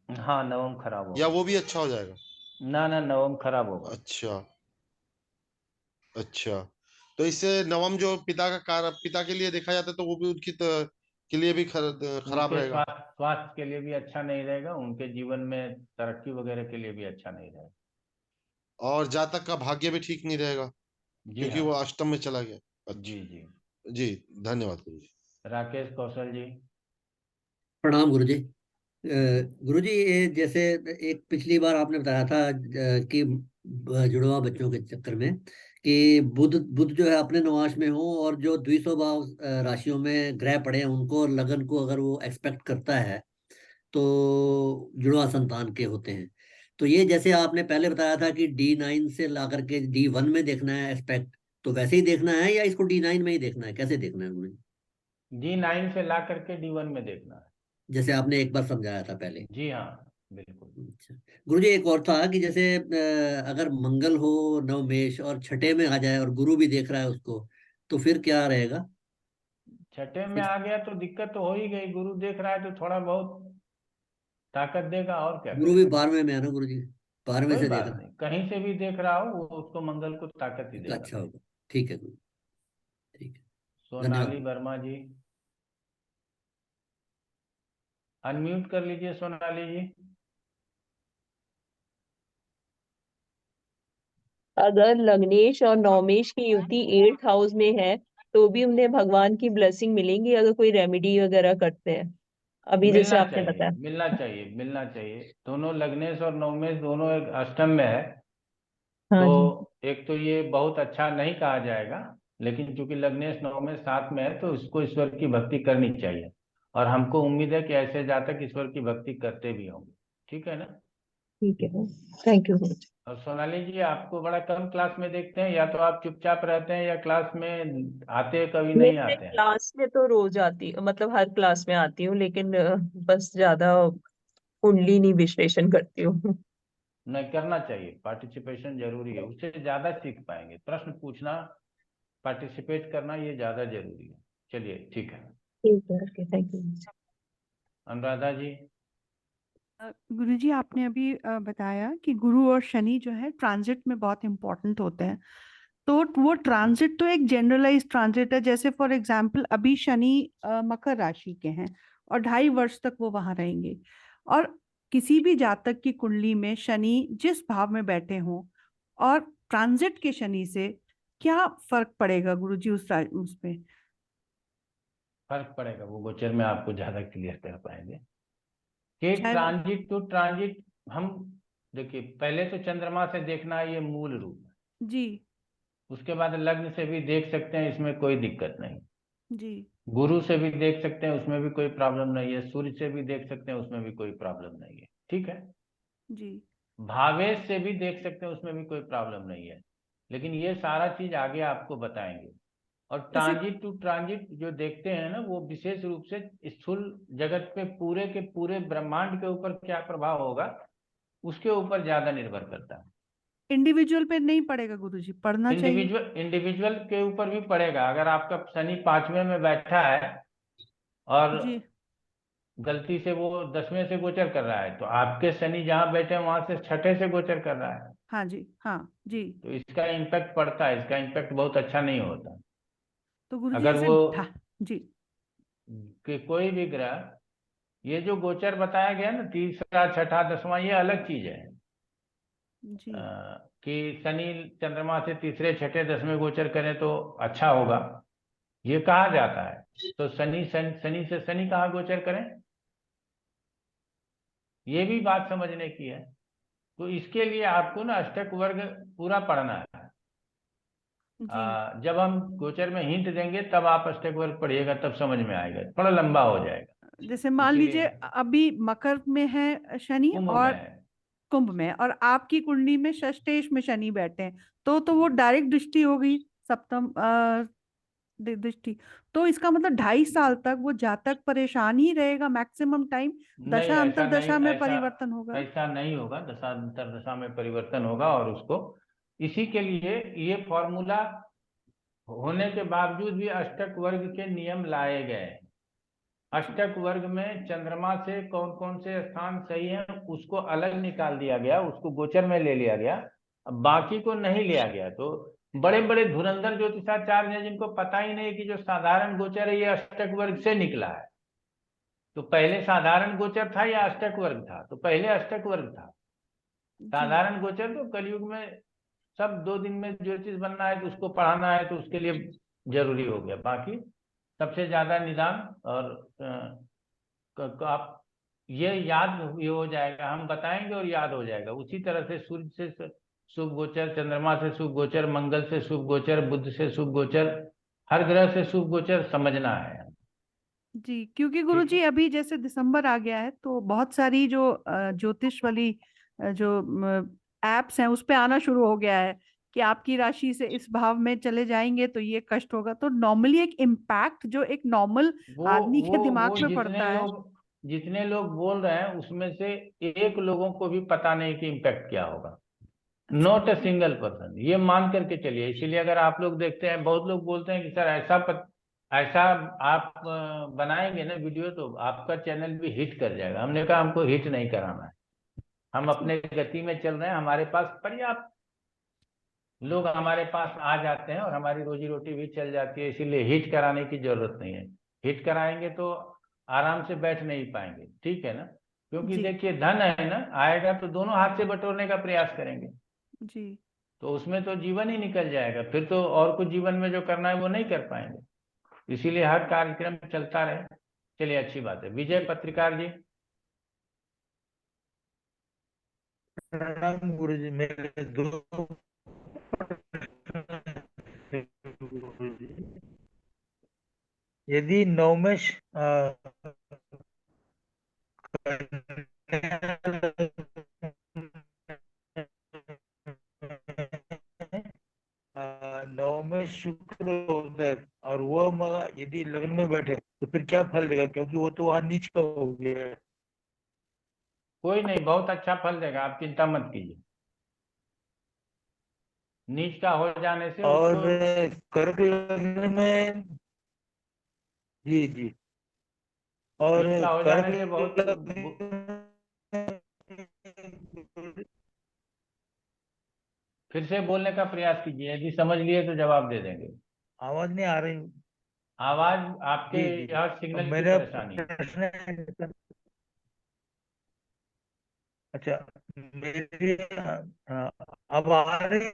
हाँ, नवम खराब या होगा। वो भी अच्छा हो जाएगा? ना ना, नवम खराब होगा। अच्छा अच्छा। तो इससे नवम जो पिता के लिए देखा जाता है, तो वो भी उनकी के लिए भी खराब उनके रहेगा। स्वास्थ्य के लिए भी अच्छा नहीं रहेगा, उनके जीवन में तरक्की वगैरह के लिए भी अच्छा नहीं रहेगा। और जातक का भाग्य भी ठीक नहीं रहेगा जी क्योंकि हाँ। वो अष्टम में चला गया। जी अच्छा जी। जी, धन्यवाद गुरु जी। राकेश कौशल जी। प्रणाम गुरुजी। गुरुजी, ये जैसे एक पिछली बार आपने बताया था कि जुड़वा बच्चों के चक्कर में कि बुध बुध जो है अपने नवाश में हो और जो द्विसो भाव राशियों में ग्रह पड़े हैं उनको और लगन को अगर वो एक्सपेक्ट करता है तो जुड़वा संतान के होते हैं। तो ये जैसे आपने पहले बताया था कि D9 से ला करके D1 में देखना है एस्पेक्ट, तो वैसे ही देखना है या इसको D9 में ही देखना है, कैसे देखना है गुरुजी? D9 से ला करके D1 में देखना है। जैसे आपने एक बार समझाया था पहले। जी हाँ, बिल्कुल। अच्छा गुरुजी, एक और था कि जैसे अगर मंगल हो नवमेष और छठे में आ जाए और गुरु भी देख रहा है उसको, तो फिर क्या रहेगा? छठे में फिर आ गया तो दिक्कत तो हो ही गई, गुरु देख रहा है तो थोड़ा बहुत ताकत देगा, और क्या गुरु भी करेगा। 12वें में है ना गुरुजी, 12वें कोई से देख बात रहा नहीं, कहीं से भी देख रहा हो वो उसको मंगल को ताकत ही है तो देगा। अच्छा होगा। ठीक है गुरु, ठीक है, सोनाली धन्यवाद। वर्मा जी। अनम्यूट कर लीजिए सोनाली जी। अगर लग्नेश और नवमेश की युति 8th हाउस में है तो भी उन्हें भगवान की ब्लेसिंग मिलेंगी अगर कोई रेमेडी वगैरह करते हैं, अभी जैसे मिलना आपने चाहिए, बताया। मिलना चाहिए, मिलना चाहिए। दोनों लग्नेश और नवमेश दोनों एक अष्टम में है, हाँ जी। तो एक तो ये बहुत अच्छा नहीं कहा जाएगा, लेकिन चूंकि लग्नेश नवमेश साथ में है तो इसको ईश्वर की भक्ति करनी चाहिए, और हमको उम्मीद है कि ऐसे जातक ईश्वर की भक्ति करते भी होंगे। ठीक है ना? ठीक है, थैंक यू गुरुजी। और सोनाली जी, आपको बड़ा कम क्लास में देखते हैं, या तो आप चुपचाप रहते हैं या क्लास में आते कभी नहीं मैं आते हैं? क्लास में तो रोज आती हूँ, मतलब हर क्लास में आती हूँ, लेकिन बस ज्यादा कुंडली नहीं विश्लेषण करती हूँ। नहीं, करना चाहिए, पार्टिसिपेशन जरूरी है, उससे ज्यादा सीख पाएंगे। प्रश्न पूछना, पार्टिसिपेट करना, ये ज्यादा जरूरी है। चलिए ठीक है। ठीक है, ओके, थैंक यू। अनुराधा जी। गुरुजी आपने अभी बताया कि गुरु और शनि जो है ट्रांजिट में बहुत इंपॉर्टेंट होते हैं। तो वो ट्रांजिट तो एक जनरलाइज ट्रांजिट है, जैसे फॉर एग्जांपल अभी शनि मकर राशि के हैं और 2.5 वर्ष तक वो वहां रहेंगे। और किसी भी जातक की कुंडली में शनि जिस भाव में बैठे हों और ट्रांजिट के शनि से क्या फर्क पड़ेगा गुरुजी उस पे? फर्क पड़ेगा, वो गोचर में आपको ज्यादा क्लियर कर पाएंगे कि चाहे वो ट्रांजिट टू ट्रांजिट। हम देखिए, पहले तो चंद्रमा से देखना ये मूल रूप है, जी उसके बाद लग्न से भी देख सकते हैं, इसमें कोई दिक्कत नहीं। जी गुरु से भी देख सकते हैं, उसमें भी कोई प्रॉब्लम नहीं है। सूर्य से भी देख सकते हैं, उसमें भी कोई प्रॉब्लम नहीं है। ठीक है? जी भावेश से भी देख सकते हैं, उसमें भी कोई प्रॉब्लम नहीं है। लेकिन ये सारा चीज आगे आपको बताएंगे। और जैसे ट्रांजिट टू ट्रांजिट जो देखते हैं ना, वो विशेष रूप से स्थूल जगत पे पूरे के पूरे ब्रह्मांड के ऊपर क्या प्रभाव होगा, उसके ऊपर ज्यादा निर्भर करता है। इंडिविजुअल पे नहीं पड़ेगा गुरुजी, पढ़ना चाहिए? इंडिविजुअल के ऊपर भी पड़ेगा। अगर आपका शनि 5वें में बैठा है और जी गलती से वो 10वें से गोचर कर रहा है, तो आपके शनि जहां बैठे हैं वहां से 6ठे से गोचर कर रहा है, हाँ जी हाँ जी। तो इसका इम्पैक्ट पड़ता है। इसका इम्पैक्ट बहुत अच्छा नहीं होता। तो गुरुजी अगर जैसे वो जी कि कोई भी ग्रह, ये जो गोचर बताया गया ना, तीसरा छठा दसवां, ये अलग चीज है। जी कि शनि चंद्रमा से तीसरे छठे 10वें गोचर करें तो अच्छा होगा, ये कहा जाता है। तो शनि से शनि कहाँ गोचर करें, ये भी बात समझने की है। तो इसके लिए आपको ना अष्टक वर्ग पूरा पढ़ना है। जी जब हम गोचर में हिंट देंगे तब आप अष्टक वर्ग पढ़िएगा, तब समझ में आएगा, थोड़ा लंबा हो जाएगा। जैसे मान इसीलिए लीजिए अभी मकर में है शनि कुंभ में और है। कुंभ में, और आपकी कुंडली में षष्ठेश में शनि बैठे हैं, तो वो डायरेक्ट दृष्टि होगी, सप्तम दृष्टि। तो इसका मतलब 2.5 साल तक वो जातक परेशान ही रहेगा मैक्सिमम टाइम। नहीं, दशा ऐसा अंतर नहीं, दशा में ऐसा परिवर्तन होगा? ऐसा नहीं होगा। दशांतर दशा में परिवर्तन होगा, और उसको इसी के लिए ये फॉर्मूला होने के बावजूद भी अष्टक वर्ग के नियम लाए गए। अष्टक वर्ग में चंद्रमा से कौन कौन से स्थान सही हैं उसको अलग निकाल दिया गया, उसको गोचर में ले लिया गया, अब बाकी को नहीं लिया गया। तो बड़े बड़े धुरंधर ज्योतिषाचार्य हैं जिनको पता ही नहीं कि जो साधारण गोचर है ये अष्टक वर्ग से निकला है। तो पहले साधारण गोचर था या अष्टक वर्ग था? तो पहले अष्टक वर्ग था। जी साधारण गोचर तो कलयुग में सब 2 दिन में ज्योतिष बनना है तो उसको पढ़ाना है, तो उसके लिए जरूरी हो गया। बाकी सबसे ज्यादा निदान और आप ये याद ये हो जाएगा, हम बताएंगे और याद हो जाएगा। उसी तरह से सूर्य से शुभ गोचर, चंद्रमा से शुभ गोचर, मंगल से शुभ गोचर, बुध से शुभ गोचर, हर ग्रह से शुभ गोचर समझना है। जी क्योंकि ठीक गुरुजी है? अभी जैसे दिसंबर आ गया है तो बहुत सारी जो ज्योतिष वाली जो एप्स हैं उस पे आना शुरू हो गया है कि आपकी राशि से इस भाव में चले जाएंगे तो ये कष्ट होगा। तो नॉर्मली एक इम्पैक्ट जो एक नॉर्मल वो आदमी के दिमाग वो पे पड़ता है। जितने लोग बोल रहे हैं उसमें से एक लोगों को भी पता नहीं कि इम्पैक्ट क्या होगा। अच्छा नॉट अ सिंगल पर्सन, ये मान करके चलिए। इसीलिए अगर आप लोग देखते हैं, बहुत लोग बोलते हैं कि सर ऐसा आप बनाएंगे ना वीडियो तो आपका चैनल भी हिट कर जाएगा। हमने कहा हमको हिट नहीं कराना है, हम अपने गति में चल रहे हैं, हमारे पास पर्याप्त लोग हमारे पास आ जाते हैं और हमारी रोजी रोटी भी चल जाती है, इसीलिए हिट कराने की जरूरत नहीं है। हिट कराएंगे तो आराम से बैठ नहीं पाएंगे। ठीक है ना? क्योंकि जी देखिए, धन है ना, आएगा तो दोनों हाथ से बटोरने का प्रयास करेंगे, जी तो उसमें तो जीवन ही निकल जाएगा। फिर तो और कुछ जीवन में जो करना है वो नहीं कर पाएंगे। इसीलिए हर कार्यक्रम चलता रहे। चलिए, अच्छी बात है। विजय जी पत्रिकार जी। प्रणाम गुरुजी। मेरे दो यदि नवमेश नवमेश शुक्र होता है और वो यदि लग्न में बैठे तो फिर क्या फल देगा, क्योंकि वो तो वहां नीच का हो गया है। कोई नहीं, बहुत अच्छा फल देगा, आप चिंता मत कीजिए। नीच का हो जाने से और उसको कर्क लग्न में, जी जी, और नीच का हो कर्क जाने से बहुत फिर से बोलने का प्रयास कीजिए, यदि समझ लिए तो जवाब दे देंगे। आवाज नहीं आ रही। आवाज आपके जी जी, यहाँ अब सिग्नल की मेरा परेशानी है। प्रश्न है, अच्छा मेरी अब आ रही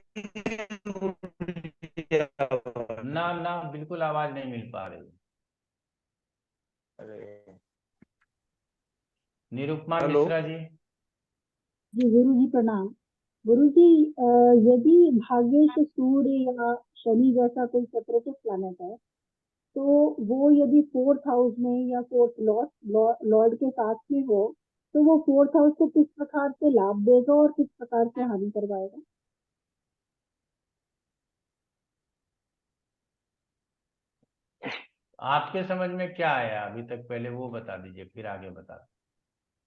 है आवाज? ना ना, बिल्कुल आवाज नहीं मिल पा रही। अरे निरुपमा हेलो। मिश्रा जी। जी गुरु जी प्रणाम। गुरु जी, यदि भाग्य से सूर्य या शनि जैसा कोई सेपरेटिव प्लैनेट है, तो वो यदि फोर्थ हाउस में या फोर्थ लॉर्ड के साथ में हो, तो वो फोर्थ हाउस को किस प्रकार से लाभ देगा और किस प्रकार से हानि करवाएगा? आपके समझ में क्या आया अभी तक, पहले वो बता दीजिए, फिर आगे बता।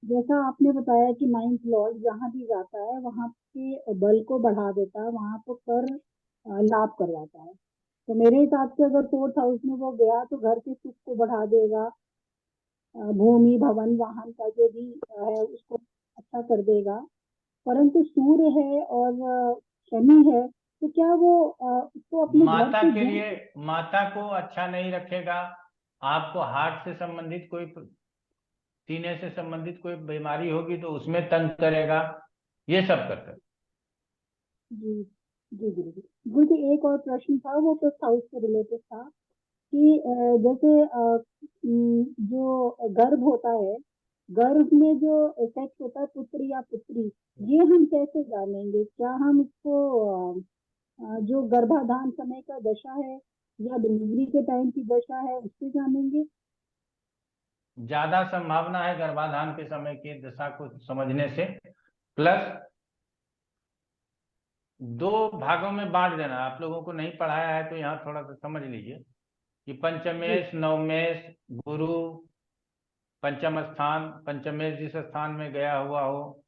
जैसा आपने बताया कि नाइन्थ लॉर्ड जहाँ भी जाता है वहां के बल को बढ़ा देता है, वहां तो कर लाभ करवाता है। तो मेरे हिसाब से अगर फोर्थ हाउस में वो गया तो घर के सुख को बढ़ा देगा, भूमि भवन वाहन का जो भी है उसको अच्छा कर देगा। परंतु सूर्य है और शनि है, तो क्या वो उसको अपने घर माता से के दूर? लिए, माता को अच्छा नहीं रखेगा, आपको हार्ट से संबंधित कोई, सीने से संबंधित कोई बीमारी होगी तो उसमें तंग करेगा, ये सब करता है। जी जी गुरु जी। गुरु जी एक और प्रश्न था, वो फिफ्थ हाउस से रिलेटेड था कि जैसे जो गर्भ होता है, गर्भ में जो सेक्स होता है पुत्र या पुत्री, ये हम कैसे जानेंगे? क्या हम इसको जो गर्भाधान समय का दशा है या डिलीवरी के टाइम की दशा है उससे जानेंगे? ज्यादा संभावना है गर्भाधान के समय की दशा को समझने से। प्लस 2 भागों में बांट देना, आप लोगों को नहीं पढ़ाया है तो यहाँ थोड़ा सा समझ लीजिए कि पंचमेश नवमेश गुरु, पंचम स्थान, पंचमेश जिस स्थान में गया हुआ हो,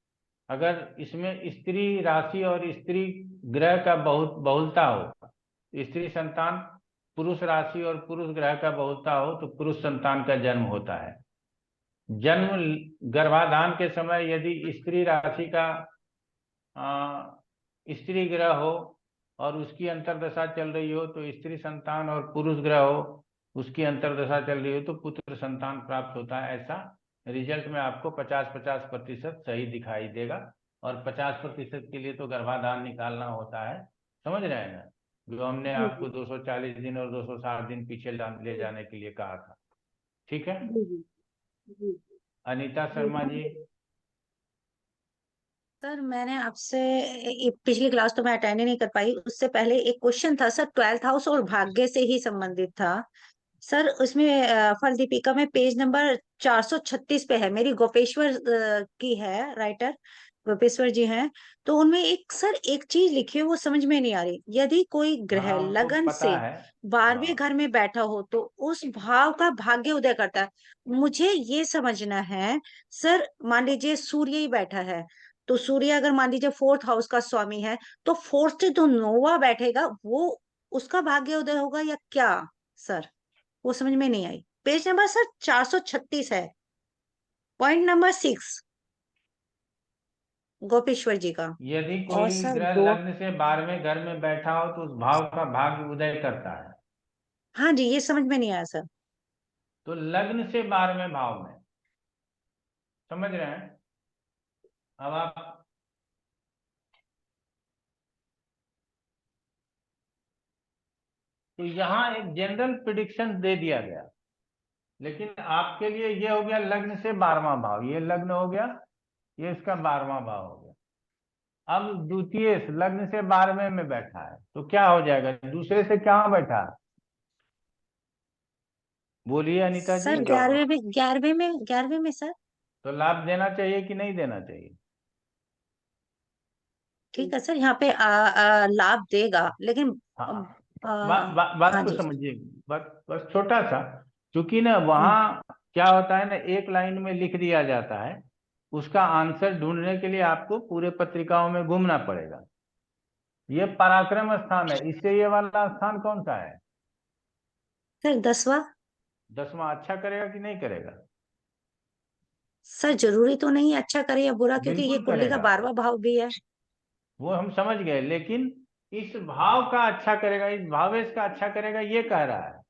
अगर इसमें स्त्री राशि और स्त्री ग्रह का बहुलता हो, स्त्री संतान, पुरुष राशि और पुरुष ग्रह का बहुलता हो, तो पुरुष संतान का जन्म होता है। जन्म गर्भाधान के समय यदि स्त्री राशि का स्त्री ग्रह हो और उसकी अंतर्दशा चल रही हो तो स्त्री संतान, और पुरुष ग्रह हो उसकी अंतर्दशा चल रही हो तो पुत्र संतान प्राप्त होता है। ऐसा रिजल्ट में आपको 50-50% सही दिखाई देगा, और 50% के लिए तो गर्भाधान निकालना होता है, समझ रहे हैं ना, जो हमने जी आपको 240 दिन और 260 दिन पीछे ले जाने के लिए कहा था। ठीक है। जी जी जी अनीता जी शर्मा जी। सर मैंने आपसे पिछली क्लास तो मैं अटेंड ही नहीं कर पाई, उससे पहले एक क्वेश्चन था सर, 12th हाउस और भाग्य से ही संबंधित था सर। उसमें फल दीपिका में पेज नंबर 436 पे है, मेरी गोपेश्वर की है, राइटर गोपेश्वर जी हैं। तो उनमें एक सर एक चीज लिखी है वो समझ में नहीं आ रही, यदि कोई ग्रह हाँ हमको लगन पता से है। 12वें हाँ घर में बैठा हो तो उस भाव का भाग्य उदय करता है। मुझे ये समझना है सर, मान लीजिए सूर्य ही बैठा है, तो सूर्य अगर मान लीजिए फोर्थ हाउस का स्वामी है, तो फोर्थ से जो नोवा बैठेगा वो उसका भाग्य उदय होगा या क्या सर? वो समझ में नहीं आई। पेज नंबर सर 436 है, पॉइंट नंबर 6 गोपेश्वर जी का। यदि और कोई सर ग्रह दो, लग्न से 12वें घर में बैठा हो तो उस भाव का भाग्य उदय करता है। हाँ जी ये समझ में नहीं आया सर। तो लग्न से 12वें भाव में, समझ रहे हैं? अब आप, तो यहाँ एक जनरल प्रिडिक्शन दे दिया गया, लेकिन आपके लिए ये हो गया लग्न से 12वां भाव, ये लग्न हो गया, ये इसका 12वां भाव हो गया। अब द्वितीय लग्न से 12वें में बैठा है तो क्या हो जाएगा, दूसरे से क्या बैठा, बोलिए अनीता जी। सर 11वें में सर। तो लाभ देना चाहिए कि नहीं देना चाहिए? ठीक है सर, यहाँ पे लाभ देगा, लेकिन हाँ, बात हाँ को जी। समझिए, बस छोटा सा, क्योंकि ना वहाँ क्या होता है ना, एक लाइन में लिख दिया जाता है, उसका आंसर ढूंढने के लिए आपको पूरे पत्रिकाओं में घूमना पड़ेगा। ये पराक्रम स्थान है, इससे ये वाला स्थान कौन सा है? सर 10वां। 10वां अच्छा करेगा कि नहीं करेगा? सर जरूरी तो नहीं अच्छा करे या बुरा, क्योंकि ये बिल्कुल कुंडली का करेगा, 12वां भाव भी है। वो हम समझ गए, लेकिन इस भाव का अच्छा करेगा, इस भावेश का अच्छा करेगा, ये कह रहा है।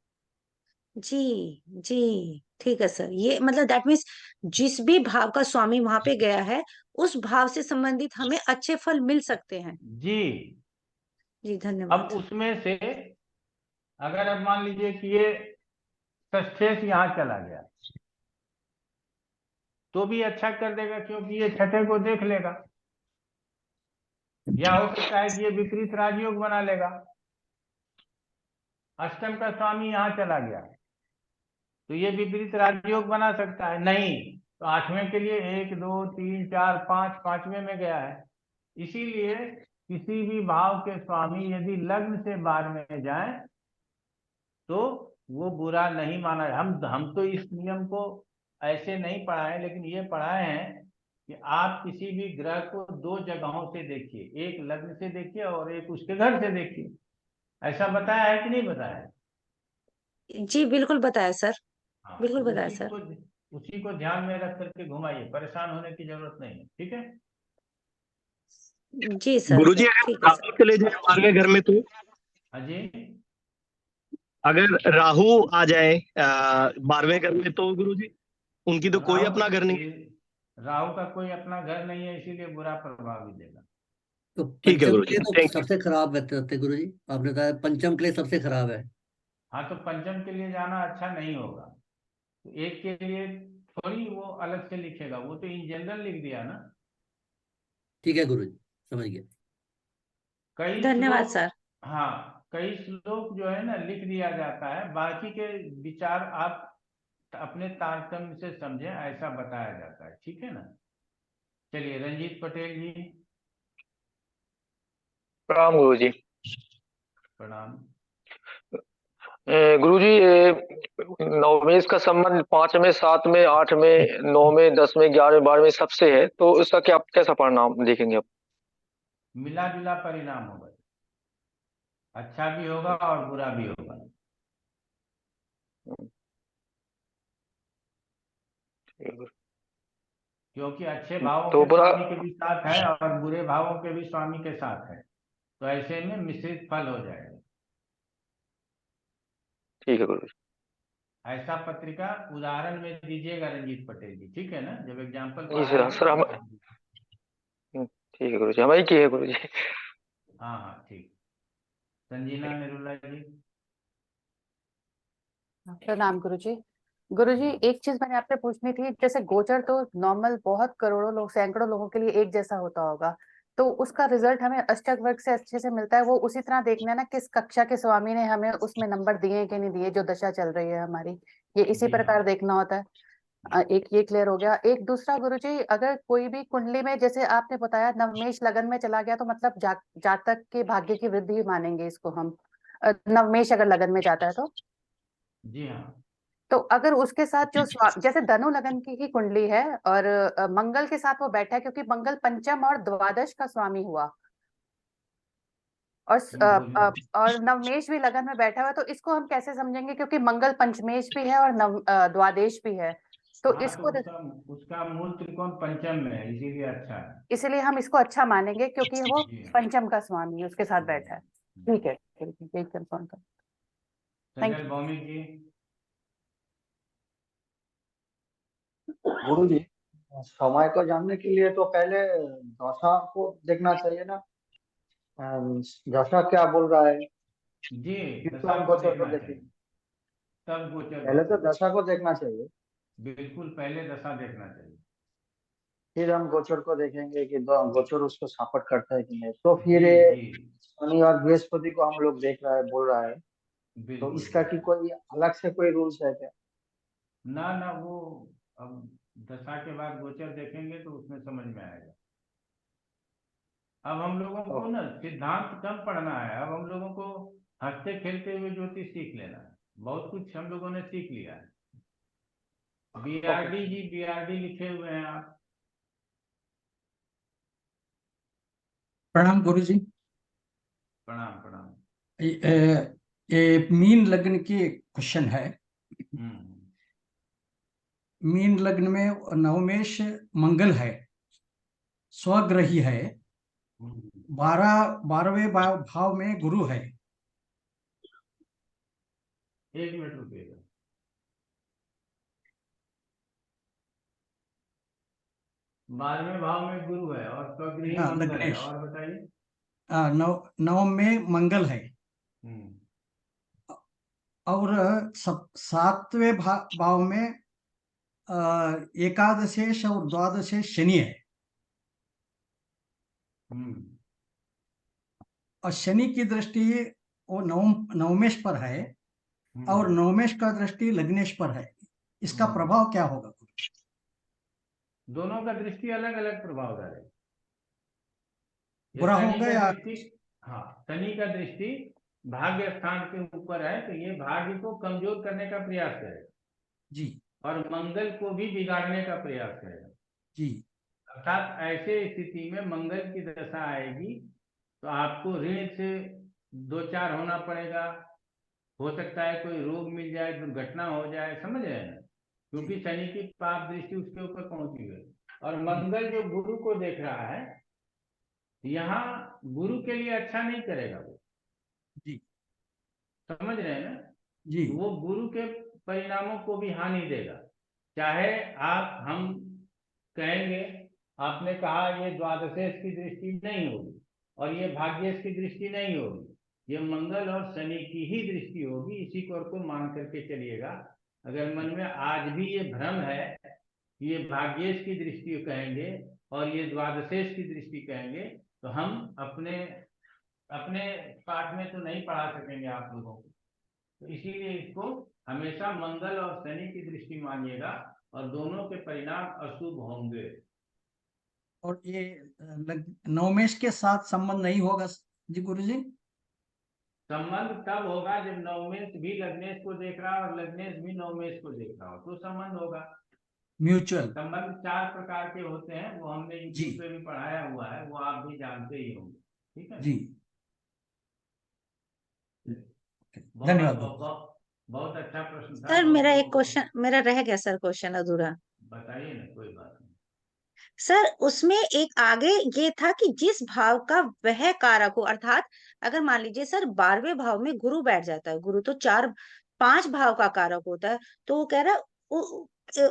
जी जी, ठीक है सर, ये मतलब दैट मीन्स जिस भी भाव का स्वामी वहां पे गया है, उस भाव से संबंधित हमें अच्छे फल मिल सकते हैं। जी। जी अब धन्यवाद। उसमें से अगर अब मान लीजिए कि ये षष्ठेश यहाँ चला गया तो भी अच्छा कर देगा, क्योंकि ये छठे को देख लेगा, या हो सकता है कि ये विपरीत राजयोग बना लेगा। अष्टम का स्वामी यहाँ चला गया तो ये विपरीत राजयोग बना सकता है, नहीं तो 8वें के लिए 1 2 3 4 5, 5वें में गया है। इसीलिए किसी भी भाव के स्वामी यदि लग्न से 12वें में जाए तो वो बुरा नहीं माना है। हम तो इस नियम को ऐसे नहीं पढ़ाए, लेकिन ये पढ़ाए हैं कि आप किसी भी ग्रह को 2 जगहों से देखिए, एक लग्न से देखिए और एक उसके घर से देखिए। ऐसा बताया है कि नहीं बताया है? जी बिल्कुल बताया सर, हाँ, बिल्कुल तो बताया सर। उसी को ध्यान में रख करके घुमाइए, परेशान होने की जरूरत नहीं है, ठीक है? जी सर, गुरुजी ठीक अगर है सर। राहु चले जाए 12वें घर में तो, हाँ जी। अगर राहु आ जाए 12वें घर में तो गुरुजी उनकी तो कोई अपना घर नहीं। राहु का कोई अपना घर नहीं है, इसीलिए बुरा प्रभाव भी देगा। तो ठीक है पंचम गुरुजी, के लिए तो थैंक यू। सबसे खराब रहते हैं गुरु जी, आपने बताया पंचम के लिए सबसे खराब है। हाँ, तो पंचम के लिए जाना अच्छा नहीं होगा, तो एक के लिए थोड़ी वो अलग से लिखेगा, वो तो इन जनरल लिख दिया ना। ठीक है गुरु जी, समझ गया। कई धन्यवाद श्लोक, सर। हाँ, कई श्लोक जो है ना लिख दिया जाता है, बाकी के विचार आप अपने तारतम्य से समझें, ऐसा बताया जाता है, ठीक है ना? चलिए रंजीत पटेल जी। प्रणाम गुरुजी। प्रणाम। गुरुजी, ये नवमेश का संबंध 5वें, 7वें, 8वें, 9वें, 10वें, 11वें, 12वें सबसे है, तो इसका क्या कैसा परिणाम देखेंगे आप? मिला जुला परिणाम होगा, अच्छा भी होगा और बुरा भी होगा। क्योंकि अच्छे भावों तो के बुरा, स्वामी के भी साथ है और बुरे भावों के भी स्वामी के साथ है, तो ऐसे में मिश्रित फल हो जाएगा। ठीक है गुरुजी। ऐसा पत्रिका उदाहरण में दीजिएगा रंजीत पटेल जी, ठीक है ना? जब एग्जाम्पल जी सर, पढ़ाएंगे सर हम, तो ठीक है गुरुजी, हमारी की है गुरुजी। हाँ हाँ ठीक। संजीना निरुला जी। प्रणाम गुरुजी। गुरुजी एक चीज मैंने आपसे पूछनी थी, जैसे गोचर तो नॉर्मल बहुत करोड़ों लोग, सैकड़ों लोगों के लिए एक जैसा होता होगा, तो उसका रिजल्ट हमें अष्टक वर्ग से अच्छे से मिलता है, वो उसी तरह देखना है ना किस कक्षा के स्वामी ने हमें उसमें नंबर दिए कि नहीं दिए, जो दशा चल रही है हमारी, ये इसी जी हाँ। प्रकार देखना होता है। एक ये क्लियर हो गया। एक दूसरा गुरुजी, अगर कोई भी कुंडली में जैसे आपने बताया नवमेश लगन में चला गया तो मतलब जातक के भाग्य की वृद्धि मानेंगे इसको हम, नवमेश अगर लगन में जाता है तो। जी हाँ। तो अगर उसके साथ जो जैसे धनु लगन की ही कुंडली है और मंगल के साथ वो बैठा है, क्योंकि मंगल पंचम और द्वादश का स्वामी हुआ, और और नवमेश भी लगन में बैठा हुआ है, तो इसको हम कैसे समझेंगे, क्योंकि मंगल पंचमेश भी है और द्वादेश भी है, तो हाँ, तो इसको उसका मूल त्रिकोण पंचम में है, इसीलिए अच्छा है। इसलिए हम इसको अच्छा मानेंगे क्योंकि वो जी हाँ। पंचम का स्वामी है, उसके साथ बैठा है। ठीक है, ठीक है, यही कंफर्म कर। थैंक संजय भौमिक जी। गुरु जी, समय को जानने के लिए तो पहले दशा को देखना चाहिए ना, दशा क्या बोल रहा है, जी, फिर तो दशा हम को गोचर को देखना देखेंगे। चाहिए, तब गोचर पहले तो देखेंगे। दशा को देखना चाहिए। बिल्कुल पहले दशा देखना चाहिए। फिर हम गोचर को देखेंगे कि गोचर उसको सपोर्ट करता है कि नहीं। तो फिर जी ये जी शनि और बृहस्पति को हम लोग देख रहा है, बोल रहा है, तो बिल्कुल इसका की बिल्कुल। कोई अलग से कोई रूल्स है क्या? ना ना, वो अब दशा के बाद गोचर देखेंगे तो उसमें समझ में आएगा। अब हम लोगों को ना सिद्धांत कम पढ़ना है, अब हम लोगों को हंसते खेलते हुए ज्योतिष सीख लेना है। बहुत कुछ हम लोगों ने सीख लिया है। बीआरडी जी, बीआरडी लिखे हुए हैं आप। प्रणाम गुरु जी। प्रणाम प्रणाम। ये मीन लग्न की क्वेश्चन है। मीन लग्न में नवमेश मंगल है, स्वग्रही है, 12वें भाव में गुरु है। एक मिनट रुकिएगा। बारहवें भाव में गुरु है और स्वगृही हाँ, मंगल है, लग्नेश। और बताइए। नवम में मंगल है और 7वें भाव में एकादशेश और द्वादशेश शनि है। और शनि की दृष्टि वो नवमेश पर है और नवमेश का दृष्टि लग्नेश पर है। इसका प्रभाव क्या होगा? दोनों का दृष्टि अलग अलग प्रभाव डालेगा। बुरा होगा या? हाँ, शनि का दृष्टि भाग्य स्थान के ऊपर है तो ये भाग्य को कमजोर करने का प्रयास करेगा जी, और मंगल को भी बिगाड़ने का प्रयास करेगा जी। अर्थात ऐसे स्थिति में मंगल की दशा आएगी तो आपको ऋण से दो चार होना पड़ेगा। हो सकता है कोई रोग मिल जाए, दुर्घटना हो जाए, समझ रहे हैं ना, क्योंकि शनि की पाप दृष्टि उसके ऊपर पहुंची है। और मंगल जो गुरु को देख रहा है, यहाँ गुरु के लिए अच्छा नहीं करेगा वो। जी, समझ रहे हैं ना जी। वो गुरु के परिणामों को भी हानि देगा। चाहे आप हम कहेंगे, आपने कहा ये द्वादशेश की दृष्टि नहीं होगी और ये भाग्येश की दृष्टि नहीं होगी, ये मंगल और शनि की ही दृष्टि होगी, इसी को मान करके चलिएगा। अगर मन में आज भी ये भ्रम है कि ये भाग्येश की दृष्टि कहेंगे और ये द्वादशेश की दृष्टि कहेंगे तो हम अपने अपने पाठ में तो नहीं पढ़ा सकेंगे आप लोगों को। तो इसीलिए इसको हमेशा मंगल और शनि की दृष्टि मानिएगा और दोनों के परिणाम अशुभ होंगे। और ये नवमेश के साथ संबंध नहीं होगा जी गुरु जी? संबंध तब होगा जब नवमेश भी लग्नेश को देख रहा और लग्नेश भी नवमेश को देख रहा हो तो संबंध होगा। म्यूचुअल संबंध 4 प्रकार के होते हैं, वो हमने यूट्यूब पे भी पढ़ाया हुआ है, वो आप भी जानते ही होंगे। ठीक है जी, धन्यवाद। धन्यवाद। बहुत अच्छा प्रश्न था सर मेरा एक क्वेश्चन मेरा रह गया सर, क्वेश्चन अधूरा। बताइए ना, कोई बात नहीं। सर उसमें एक आगे ये था कि जिस भाव का वह कारक हो, अर्थात अगर मान लीजिए सर 12वें भाव में गुरु बैठ जाता है, गुरु तो 4-5 भाव का कारक होता है, तो वो कह रहा है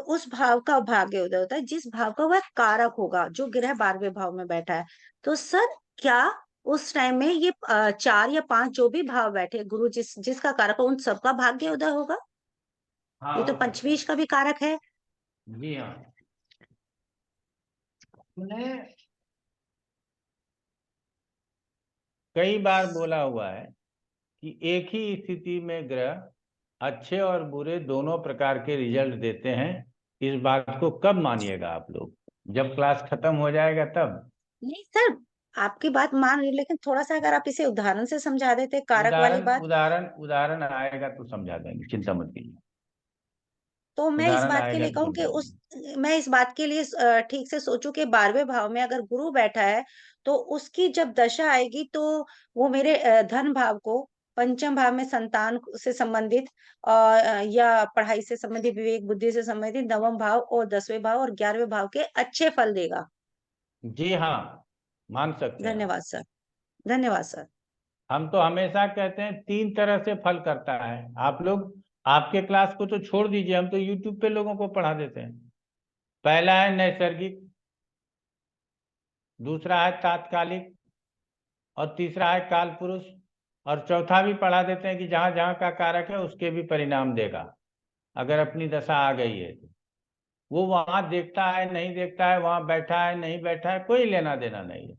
उस भाव का भाग्य उदय होता है जिस भाव का वह कारक होगा, जो ग्रह 12वें भाव में बैठा है। तो सर क्या उस टाइम में ये 4 या 5 जो भी भाव बैठे गुरु जिसका कारक हो, उन सबका भाग्य उदय होगा? हाँ, ये तो पंचवीश का भी कारक है। जी हाँ। मैंने कई बार बोला हुआ है कि एक ही स्थिति में ग्रह अच्छे और बुरे दोनों प्रकार के रिजल्ट देते हैं। इस बात को कब मानिएगा आप लोग? जब क्लास खत्म हो जाएगा तब। नहीं सर, आपकी बात मान रही, लेकिन थोड़ा सा अगर आप इसे उदाहरण से समझा देते, कारक वाली बात। उदाहरण आएगा तो समझा देंगे, चिंता मत कीजिए। तो मैं इस उदाहरण बात के आएगा लिए तो कहूँ कि समझाएंगे। मैं इस बात के लिए ठीक से सोचूं कि 12वें भाव में अगर गुरु बैठा है तो उसकी जब दशा आएगी तो वो मेरे धन भाव को, पंचम भाव में संतान से संबंधित और या पढ़ाई से संबंधित, विवेक बुद्धि से संबंधित, नवम भाव और 10वें भाव और 11वें भाव के अच्छे फल देगा। जी हाँ, मान सकते हैं। धन्यवाद सर, धन्यवाद सर। हम तो हमेशा कहते हैं 3 तरह से फल करता है। आप लोग, आपके क्लास को तो छोड़ दीजिए, हम तो यूट्यूब पे लोगों को पढ़ा देते हैं। पहला है नैसर्गिक, दूसरा है तात्कालिक और तीसरा है काल पुरुष, और चौथा भी पढ़ा देते हैं कि जहां जहां का कारक है उसके भी परिणाम देगा अगर अपनी दशा आ गई है तो। वो वहां देखता है नहीं देखता है, वहां बैठा है नहीं बैठा है, कोई लेना देना नहीं है।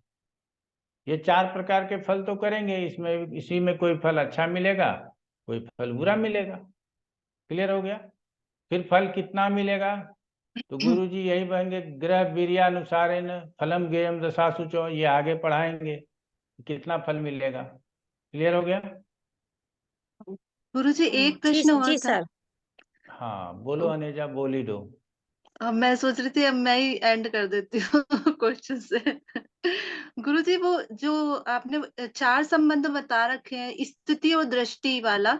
ये 4 प्रकार के फल तो करेंगे, इसमें इसी में कोई फल अच्छा मिलेगा, कोई फल बुरा मिलेगा। क्लियर हो गया? फिर फल कितना मिलेगा, तो गुरु जी यही कहेंगे, ग्रह वीर्यानुसारेण फलम गेयम दशासुचो, ये आगे पढ़ाएंगे कितना फल मिलेगा। क्लियर हो गया? गुरु जी एक जी प्रश्न और जी था। सर। हाँ बोलो अनेजा, बोल ही दो। अब मैं सोच रही थी अब मैं ही एंड कर देती हूँ क्वेश्चन से। गुरु जी वो जो आपने 4 संबंध बता रखे हैं स्थिति और दृष्टि वाला,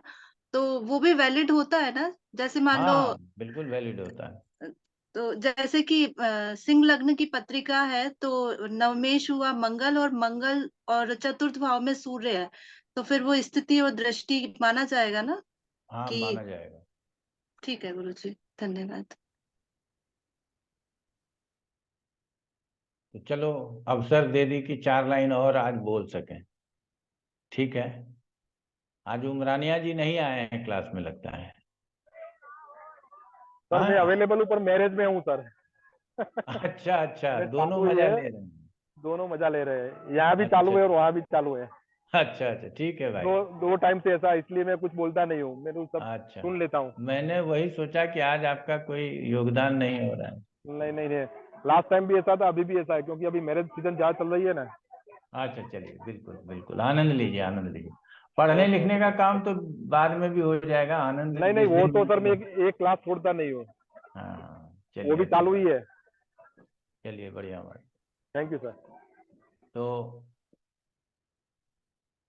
तो वो भी वैलिड होता है ना? जैसे मान लो हाँ बिल्कुल वैलिड होता है। तो जैसे कि सिंह लग्न की पत्रिका है तो नवमेश हुआ मंगल, और मंगल और चतुर्थ भाव में सूर्य है, तो फिर वो स्थिति और दृष्टि माना जाएगा ना? हाँ कि माना जाएगा। ठीक है गुरु जी, धन्यवाद। तो चलो अवसर दे दी कि 4 लाइन और आज बोल सकें। ठीक है, आज उमरानिया जी नहीं आए हैं क्लास में लगता है। सर मैं हाँ? अवेलेबल हूँ पर मैरिज में हूँ सर। अच्छा अच्छा, मेरे दोनों चालू ही मजा है, ले रहे हैं। दोनों मजा ले रहे हैं, यहाँ भी अच्छा चालू है और वहाँ भी चालू है। अच्छा अच्छा, ठीक है भाई। दो टाइम से ऐसा, इसलिए मैं कुछ बोलता नहीं हूँ, मैं तो सब अच्छा, सुन लेता हूँ। मैंने वही सोचा कि आज आपका कोई योगदान नहीं हो रहा है। नहीं नहीं नहीं, लास्ट टाइम भी ऐसा था, अभी भी ऐसा है, क्योंकि अभी मैरिज सीजन ज्यादा चल रही है ना। अच्छा चलिए, बिल्कुल बिल्कुल, आनंद लीजिए आनंद लीजिए। पढ़ने ओके लिखने ओके का सर। काम तो बाद में भी हो जाएगा, आनंद नहीं नहीं, जिस वो दिन तो सर मैं मिलेगा। एक क्लास छोड़ता नहीं हूँ, हाँ वो चलिए, भी अच्छी चालू ही बात। है। चलिए बढ़िया बात। Thank you sir. तो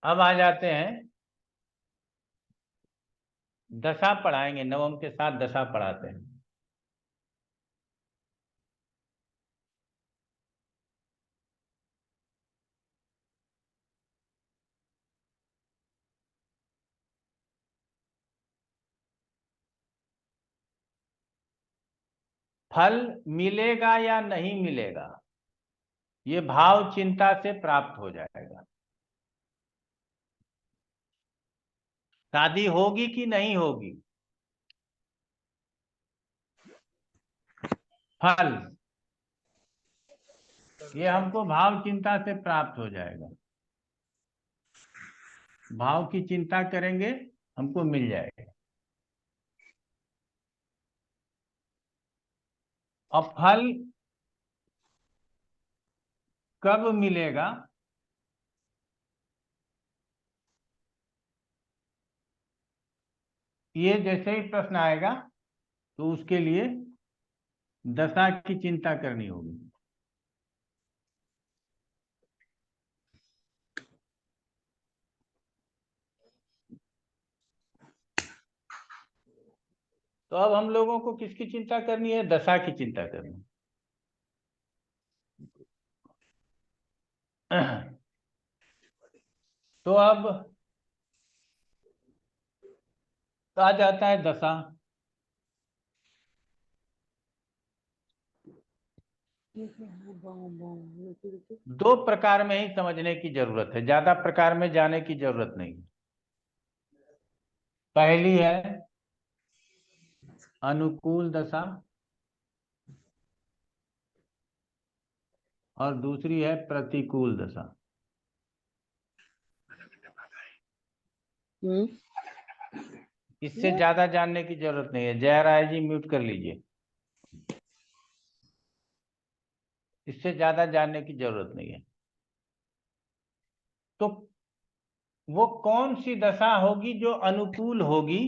अब आ जाते हैं, दशा पढ़ाएंगे, नवम के साथ दशा पढ़ाते हैं। फल मिलेगा या नहीं मिलेगा, ये भाव चिंता से प्राप्त हो जाएगा। शादी होगी कि नहीं होगी, फल ये हमको भाव चिंता से प्राप्त हो जाएगा। भाव की चिंता करेंगे हमको मिल जाएगा। और फल कब मिलेगा, ये जैसे ही प्रश्न आएगा तो उसके लिए दशा की चिंता करनी होगी। तो अब हम लोगों को किसकी चिंता करनी है, दशा की चिंता करनी है। तो अब आ जाता है दशा। दो प्रकार में ही समझने की जरूरत है, ज्यादा प्रकार में जाने की जरूरत नहीं। पहली है अनुकूल दशा और दूसरी है प्रतिकूल दशा। इससे ज्यादा जानने की जरूरत नहीं है। जय राय जी म्यूट कर लीजिए, इससे ज्यादा जानने की जरूरत नहीं है। तो वो कौन सी दशा होगी जो अनुकूल होगी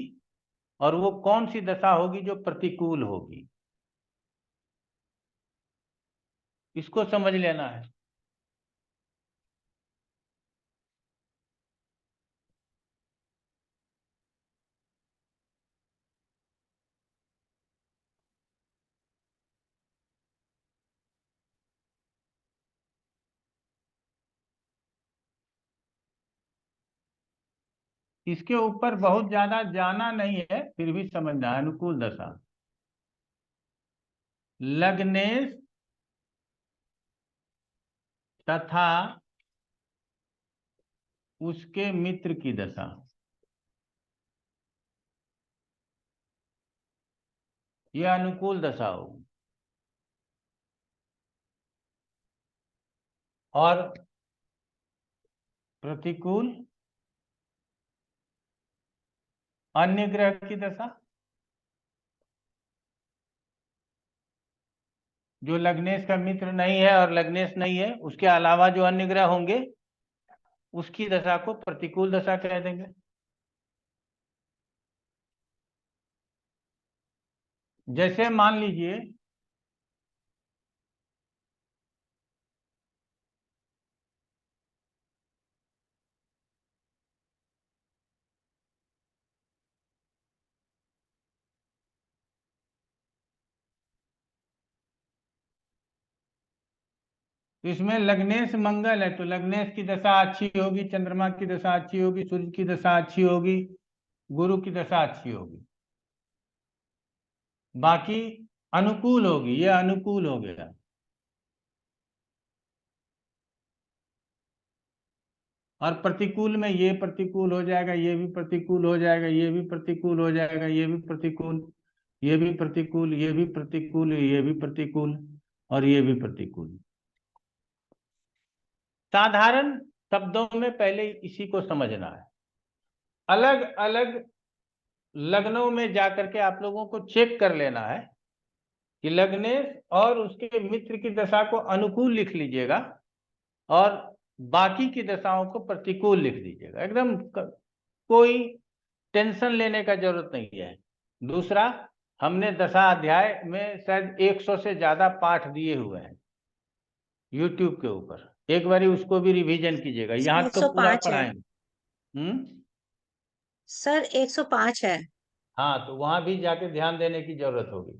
और वो कौन सी दशा होगी जो प्रतिकूल होगी, इसको समझ लेना है। इसके ऊपर बहुत ज्यादा जाना नहीं है, फिर भी समझना है। अनुकूल दशा लग्नेश तथा उसके मित्र की दशा, यह अनुकूल दशा होगी। और प्रतिकूल अन्य ग्रह की दशा, जो लग्नेश का मित्र नहीं है और लग्नेश नहीं है, उसके अलावा जो अन्य ग्रह होंगे उसकी दशा को प्रतिकूल दशा कह देंगे। जैसे मान लीजिए इसमें लग्नेश मंगल है तो लग्नेश की दशा अच्छी होगी, चंद्रमा की दशा अच्छी होगी, सूर्य की दशा अच्छी होगी, गुरु की दशा अच्छी होगी, बाकी अनुकूल होगी। ये अनुकूल हो गया। और प्रतिकूल में ये प्रतिकूल हो जाएगा, ये भी प्रतिकूल हो जाएगा, ये भी प्रतिकूल हो जाएगा, ये भी प्रतिकूल, ये भी प्रतिकूल, ये भी प्रतिकूल, ये भी प्रतिकूल और ये भी प्रतिकूल। साधारण शब्दों में पहले इसी को समझना है। अलग अलग लग्नों में जाकर के आप लोगों को चेक कर लेना है कि लग्नेश और उसके मित्र की दशा को अनुकूल लिख लीजिएगा और बाकी की दशाओं को प्रतिकूल लिख दीजिएगा। एकदम कोई टेंशन लेने का जरूरत नहीं है। दूसरा, हमने दशा अध्याय में शायद 100 से ज्यादा पाठ दिए हुए हैं YouTube के ऊपर, एक बारी उसको भी रिवीजन कीजिएगा। यहाँ तो पूरा 105 है पढ़ाएंगे। सर, 105 है। हाँ, तो वहां भी जाके ध्यान देने की जरूरत होगी।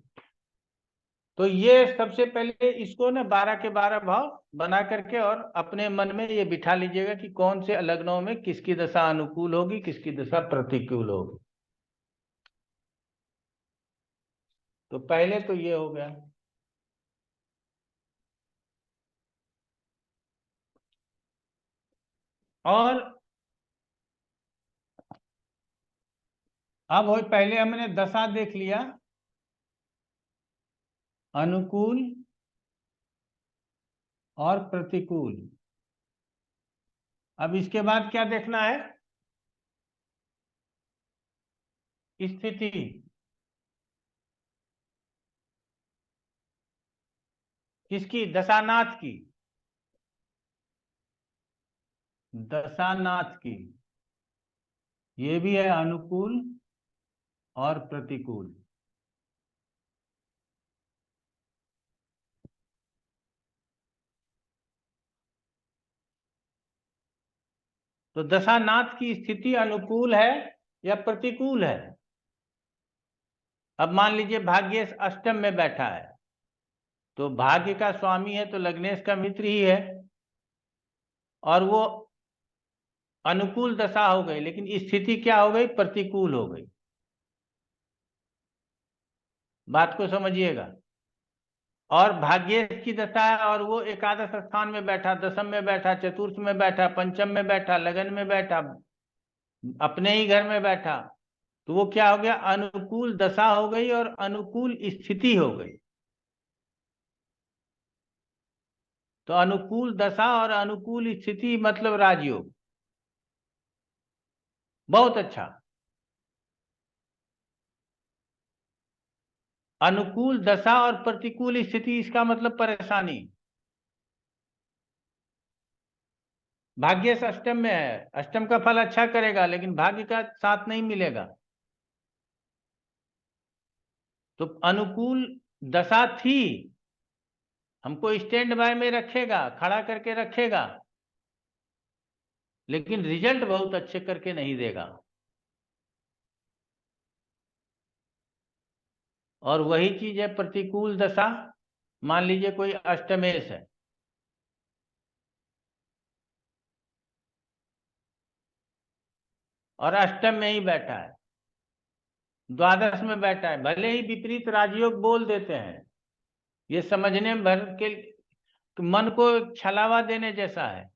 तो ये सबसे पहले इसको ना 12 के 12 भाव बना करके और अपने मन में ये बिठा लीजिएगा कि कौन से लग्नों में किसकी दशा अनुकूल होगी, किसकी दशा प्रतिकूल होगी। तो पहले तो ये हो गया। और अब हो, पहले हमने दशा देख लिया, अनुकूल और प्रतिकूल। अब इसके बाद क्या देखना है? स्थिति। किसकी? दशानाथ की। दशानाथ की। ये भी है अनुकूल और प्रतिकूल। तो दशानाथ की स्थिति अनुकूल है या प्रतिकूल है? अब मान लीजिए भाग्येश अष्टम में बैठा है, तो भाग्य का स्वामी है तो लग्नेश का मित्र ही है और वो अनुकूल दशा हो गई, लेकिन स्थिति क्या हो गई? प्रतिकूल हो गई। बात को समझिएगा। और भाग्येश की दशा है और वो एकादश स्थान में बैठा, दशम में बैठा, चतुर्थ में बैठा, पंचम में बैठा, लगन में बैठा, अपने ही घर में बैठा, तो वो क्या हो गया? अनुकूल दशा हो गई और अनुकूल स्थिति हो गई। तो अनुकूल दशा और अनुकूल स्थिति मतलब राजयोग। बहुत अच्छा। अनुकूल दशा और प्रतिकूल स्थिति, इसका मतलब परेशानी। भाग्य अष्टम में है, अष्टम का फल अच्छा करेगा लेकिन भाग्य का साथ नहीं मिलेगा। तो अनुकूल दशा थी, हमको स्टैंड बाय में रखेगा, खड़ा करके रखेगा, लेकिन रिजल्ट बहुत अच्छे करके नहीं देगा। और वही चीज है प्रतिकूल दशा। मान लीजिए कोई अष्टमेश है, और अष्टम में ही बैठा है, द्वादश में बैठा है, भले ही विपरीत राजयोग बोल देते हैं, ये समझने भर के मन को छलावा देने जैसा है,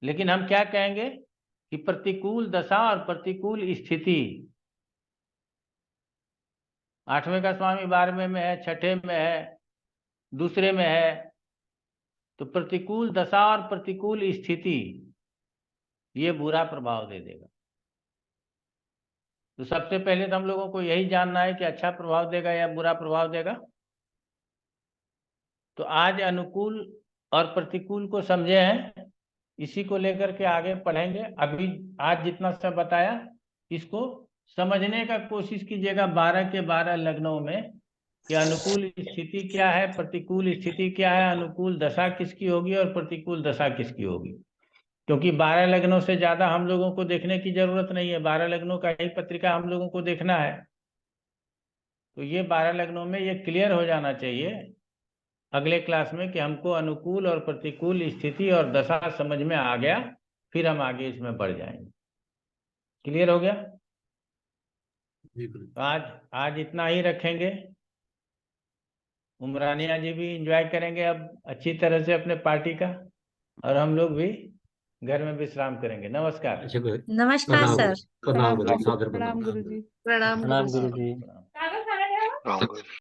लेकिन हम क्या कहेंगे कि प्रतिकूल दशा और प्रतिकूल स्थिति। 8वें का स्वामी 12वें में है, 6ठे में है, दूसरे में है, तो प्रतिकूल दशा और प्रतिकूल स्थिति ये बुरा प्रभाव दे देगा। तो सबसे पहले तो हम लोगों को यही जानना है कि अच्छा प्रभाव देगा या बुरा प्रभाव देगा। तो आज अनुकूल और प्रतिकूल को समझे हैं, इसी को लेकर के आगे पढ़ेंगे। अभी आज जितना सब बताया इसको समझने का कोशिश कीजिएगा 12 के 12 लग्नों में कि अनुकूल स्थिति क्या है, प्रतिकूल स्थिति क्या है, अनुकूल दशा किसकी होगी और प्रतिकूल दशा किसकी होगी। क्योंकि 12 लग्नों से ज्यादा हम लोगों को देखने की जरूरत नहीं है, 12 लग्नों का ही पत्रिका हम लोगों को देखना है। तो ये 12 लग्नों में ये क्लियर हो जाना चाहिए अगले क्लास में कि हमको अनुकूल और प्रतिकूल स्थिति और दशा समझ में आ गया, फिर हम आगे इसमें बढ़ जाएंगे। क्लियर हो गया? तो आज इतना ही रखेंगे। उमरानिया जी भी एंजॉय करेंगे अब अच्छी तरह से अपने पार्टी का, और हम लोग भी घर में विश्राम करेंगे। नमस्कार। नमस्कार सर। प्रणाम गुरुजी, सादर प्रणाम गुरुजी। प्रणाम प्रणाम गुरु जी। गुरुजी।